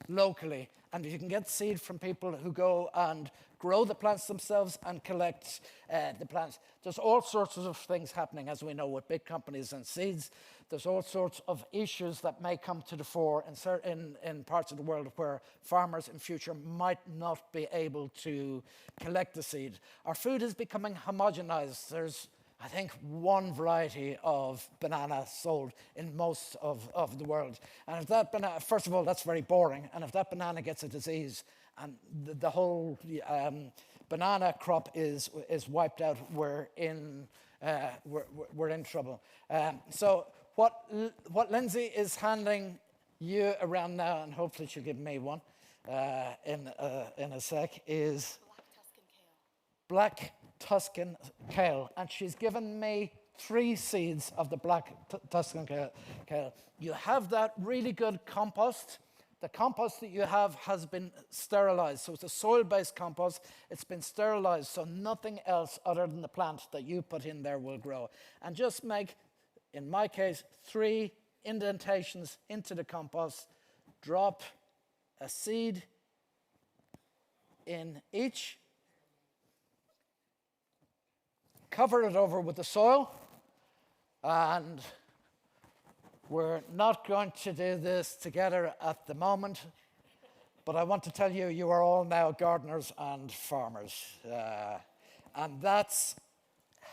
locally, and if you can get seed from people who go and grow the plants themselves and collect the plants. There's all sorts of things happening, as we know, with big companies and seeds. There's all sorts of issues that may come to the fore in parts of the world where farmers in future might not be able to collect the seed. Our food is becoming homogenized. There's I think, one variety of banana sold in most of the world. And if that banana, first of all, that's very boring. And if that banana gets a disease and the whole banana crop is wiped out, we're in trouble. So what Lindsay is handing you around now, and hopefully she'll give me one in a sec, is black Tuscan kale, and she's given me 3 seeds of the black Tuscan kale. You have that really good compost. The compost that you have has been sterilized, so it's a soil-based compost. It's been sterilized, so nothing else other than the plant that you put in there will grow. And just make, in my case, 3 indentations into the compost. Drop a seed in each. Cover it over with the soil, and we're not going to do this together at the moment, but I want to tell you, you are all now gardeners and farmers, and that's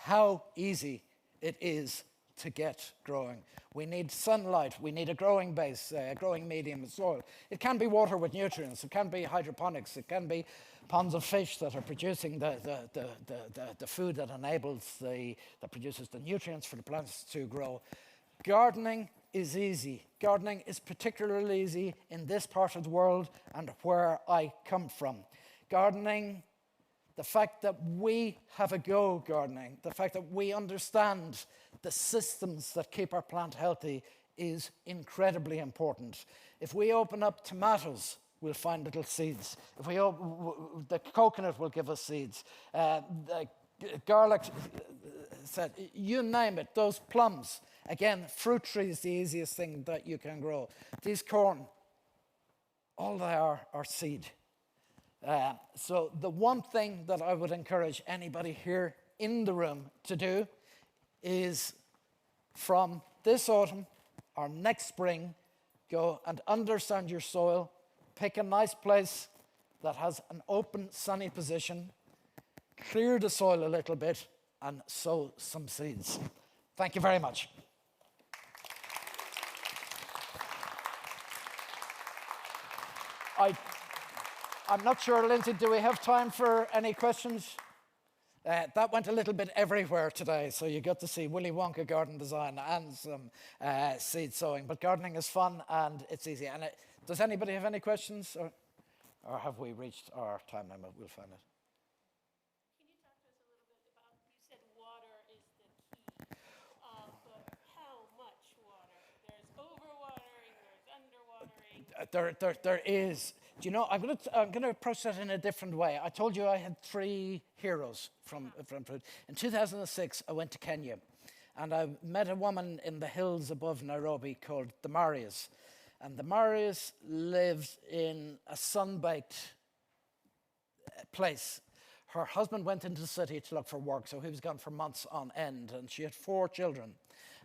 how easy it is to get growing. We need sunlight, we need a growing base, a growing medium of soil. It can be water with nutrients, it can be hydroponics, it can be ponds of fish that are producing the food that enables that produces the nutrients for the plants to grow. Gardening is easy. Gardening is particularly easy in this part of the world and where I come from. Gardening, the fact that we have a go gardening, the fact that we understand the systems that keep our plant healthy is incredibly important. If we open up tomatoes, we'll find little seeds. If we the coconut will give us seeds. The garlic, you name it, those plums. Again, fruit tree is the easiest thing that you can grow. These corn, all they are seed. So the one thing that I would encourage anybody here in the room to do is from this autumn or next spring, go and understand your soil, pick a nice place that has an open, sunny position, clear the soil a little bit, and sow some seeds. Thank you very much. I'm not sure, Lindsay, do we have time for any questions? That went a little bit everywhere today, so you got to see Willy Wonka garden design and some seed sowing. But gardening is fun and it's easy. And does anybody have any questions, or have we reached our time limit? We'll find it. Can you talk to us a little bit about, you said water is the key, but how much water? There's overwatering, there's underwatering. There is. Do you know, I'm going to approach that in a different way. I told you I had 3 heroes from food. In 2006, I went to Kenya, and I met a woman in the hills above Nairobi called the Marias. And the Marias lived in a sun-baked place. Her husband went into the city to look for work, so he was gone for months on end, and she had 4 children.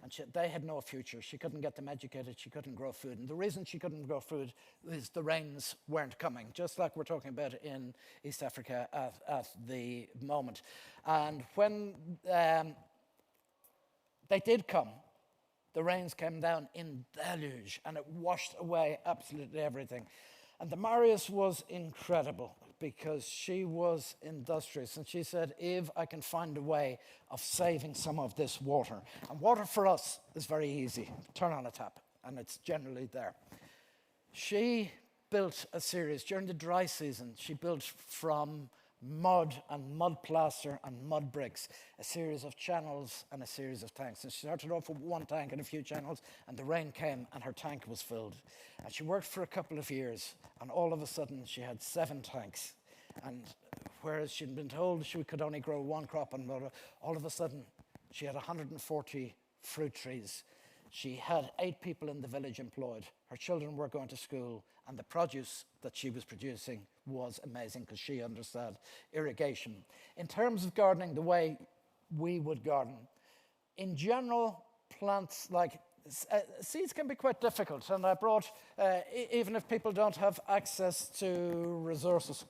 And they had no future. She couldn't get them educated. She couldn't grow food. And the reason she couldn't grow food is the rains weren't coming, just like we're talking about in East Africa at the moment. And when they did come, the rains came down in deluge, and it washed away absolutely everything. And the Marius was incredible because she was industrious. And she said, Eve, I can find a way of saving some of this water. And water for us is very easy. Turn on a tap, and it's generally there. She built a series during the dry season. She built from mud and mud plaster and mud bricks, a series of channels and a series of tanks. And she started off with 1 tank and a few channels, and the rain came and her tank was filled. And she worked for a couple of years, and all of a sudden she had 7 tanks. And whereas she'd been told she could only grow 1 crop on water, all of a sudden she had 140 fruit trees. She had 8 people in the village employed. Her children were going to school, and the produce that she was producing was amazing because she understood irrigation. In terms of gardening, the way we would garden, in general, plants like seeds can be quite difficult, and I brought, even if people don't have access to resources,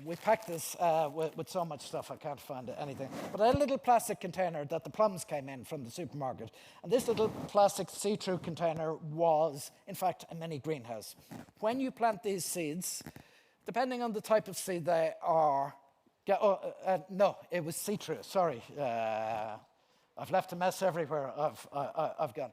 we packed this with so much stuff I can't find anything. But I had a little plastic container that the plums came in from the supermarket, and this little plastic see-through container was, in fact, a mini greenhouse. When you plant these seeds, depending on the type of seed they are, no, it was see-through, sorry. I've left a mess everywhere I've gone.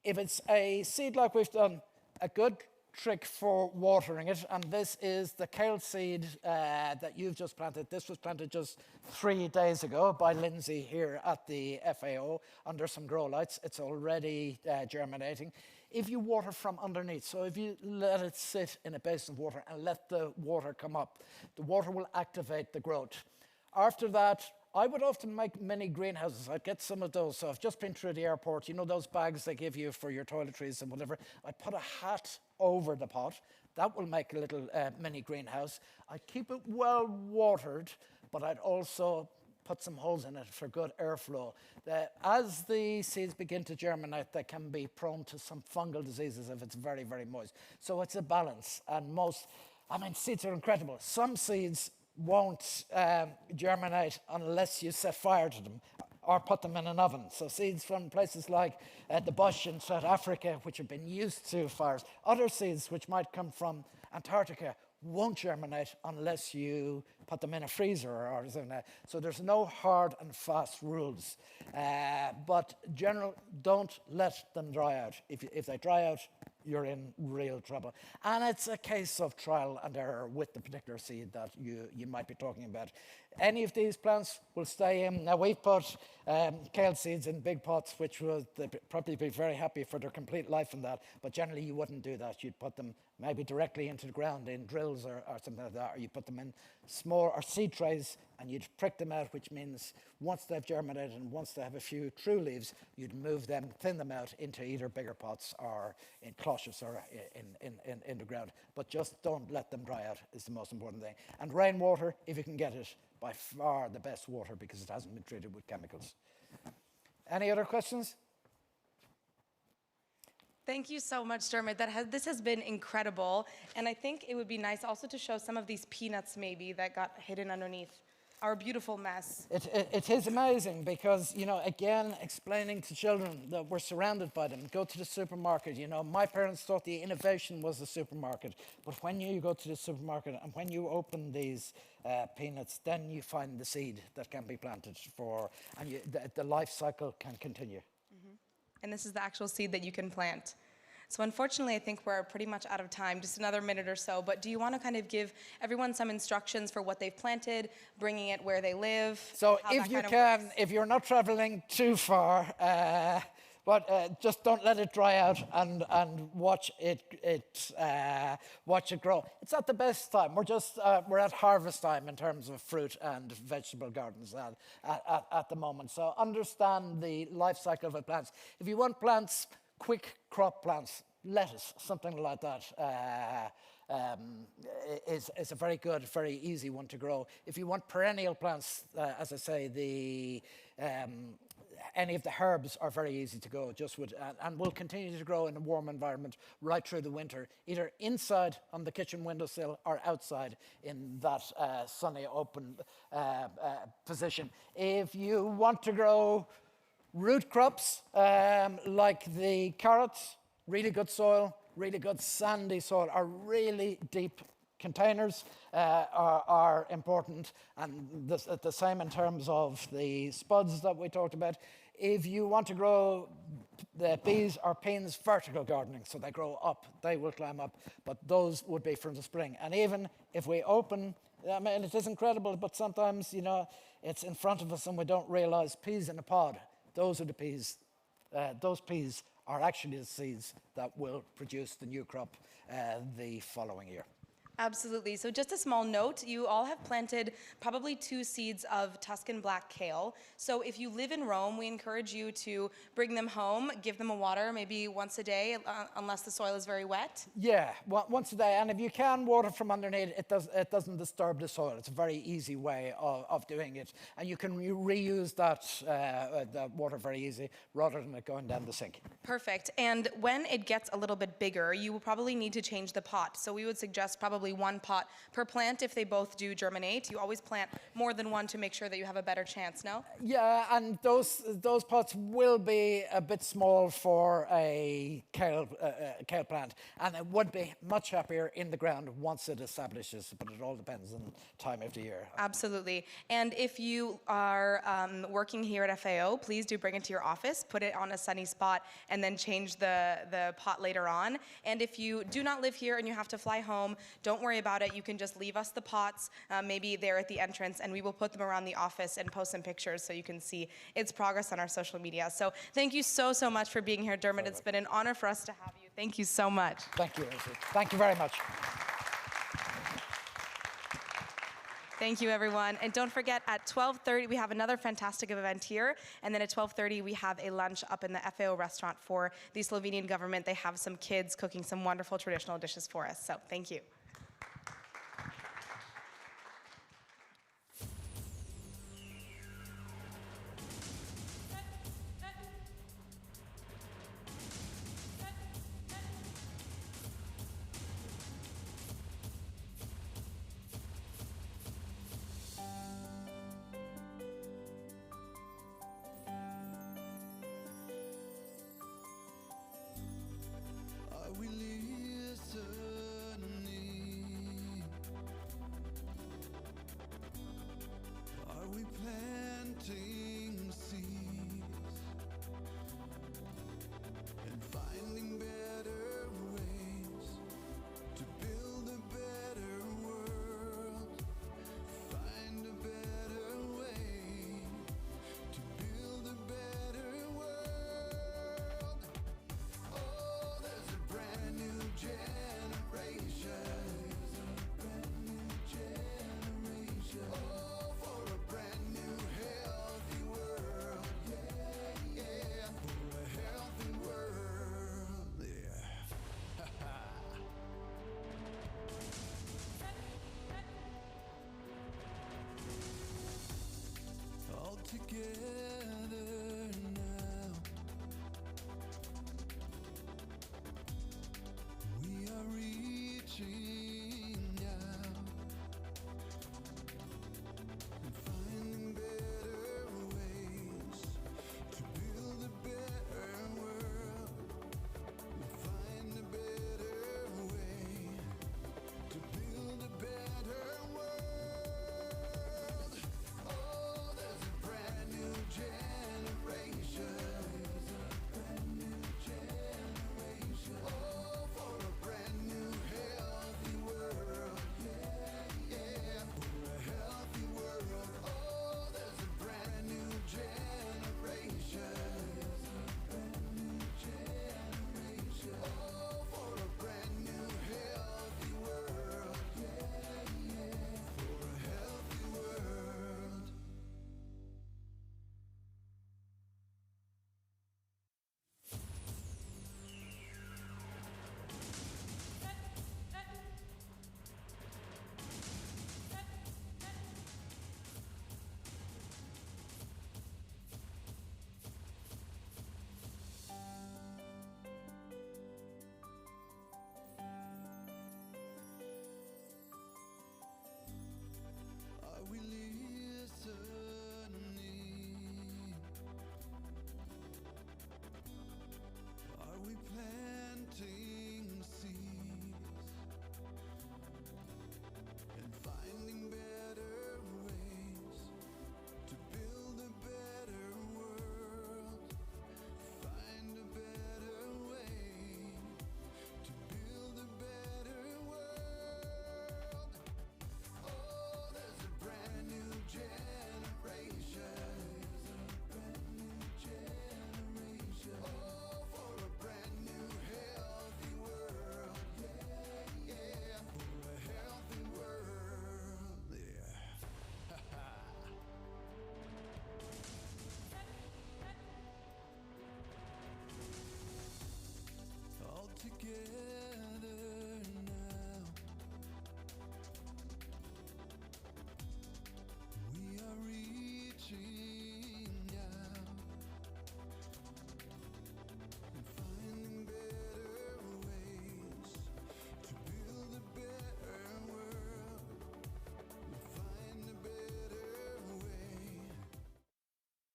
If it's a seed like we've done, a good trick for watering it, and this is the kale seed that you've just planted. This was planted just 3 days ago by Lindsay here at the FAO under some grow lights. It's already germinating. If you water from underneath, so if you let it sit in a basin of water and let the water come up, the water will activate the growth. After that, I would often make mini greenhouses. I'd get some of those. So I've just been through the airport. You know those bags they give you for your toiletries and whatever? I'd put a hat over the pot. That will make a little mini greenhouse. I'd keep it well watered, but I'd also put some holes in it for good airflow. As the seeds begin to germinate, they can be prone to some fungal diseases if it's very, very moist. So it's a balance. And seeds are incredible. Some seeds won't germinate unless you set fire to them or put them in an oven. So seeds from places like the bush in South Africa, which have been used to fires, other seeds which might come from Antarctica won't germinate unless you put them in a freezer or something. So there's no hard and fast rules. But general, don't let them dry out. If they dry out, you're in real trouble. And it's a case of trial and error with the particular seed that you might be talking about. Any of these plants will stay in. Now, we've put kale seeds in big pots, which they'd probably be very happy for their complete life in that, but generally you wouldn't do that. You'd put them maybe directly into the ground in drills or something like that, or you put them in small or seed trays and you'd prick them out, which means once they've germinated and once they have a few true leaves, you'd move them, thin them out into either bigger pots or in cloches or in the ground. But just don't let them dry out is the most important thing. And rainwater, if you can get it, by far the best water because it hasn't been treated with chemicals. Any other questions? Thank you so much, Dermot. This has been incredible. And I think it would be nice also to show some of these peanuts maybe that got hidden underneath our beautiful mess. It is amazing because, again, explaining to children that we're surrounded by them. Go to the supermarket. My parents thought the innovation was the supermarket. But when you go to the supermarket and when you open these peanuts, then you find the seed that can be planted and the life cycle can continue. And this is the actual seed that you can plant. So unfortunately, I think we're pretty much out of time, just another minute or so. But do you want to kind of give everyone some instructions for what they've planted, bringing it where they live? So if you can, if you're not traveling too far, just don't let it dry out and watch it grow. It's at the best time. We're at harvest time in terms of fruit and vegetable gardens at the moment. So understand the life cycle of the plants. If you want plants, quick crop plants, lettuce, something like that. Is a very good, very easy one to grow. If you want perennial plants, as I say, any of the herbs are very easy to grow, and will continue to grow in a warm environment right through the winter, either inside on the kitchen windowsill or outside in that sunny, open position. If you want to grow root crops like the carrots, really good soil, really good sandy soil, or really deep containers are important, and the same in terms of the spuds that we talked about. If you want to grow the peas or beans, vertical gardening, so they grow up, they will climb up, but those would be from the spring. And even if we open, it is incredible, but sometimes, it's in front of us and we don't realize peas in a pod. Those are the peas. Those peas are actually the seeds that will produce the new crop the following year. Absolutely. So just a small note, you all have planted probably 2 seeds of Tuscan black kale. So if you live in Rome, we encourage you to bring them home, give them a water maybe once a day, unless the soil is very wet. Yeah, once a day. And if you can water from underneath, it doesn't disturb the soil. It's a very easy way of doing it. And you can reuse that water very easy rather than it going down the sink. Perfect. And when it gets a little bit bigger, you will probably need to change the pot. So we would suggest probably 1 pot per plant if they both do germinate. You always plant more than 1 to make sure that you have a better chance, no? Yeah, and those pots will be a bit small for a kale plant, and it would be much happier in the ground once it establishes, but it all depends on time of the year. Absolutely. And if you are working here at FAO, please do bring it to your office, put it on a sunny spot, and then change the pot later on. And if you do not live here and you have to fly home, don't worry about it. You can just leave us the pots, maybe there at the entrance, and we will put them around the office and post some pictures so you can see its progress on our social media. So thank you so much for being here, Dermot. It's been an honor for us to have you. Thank you so much. Thank you, Rosie. Thank you very much. Thank you, everyone. And don't forget, at 12:30, we have another fantastic event here. And then at 12:30, we have a lunch up in the FAO restaurant for the Slovenian government. They have some kids cooking some wonderful traditional dishes for us. So thank you. I will listen yeah.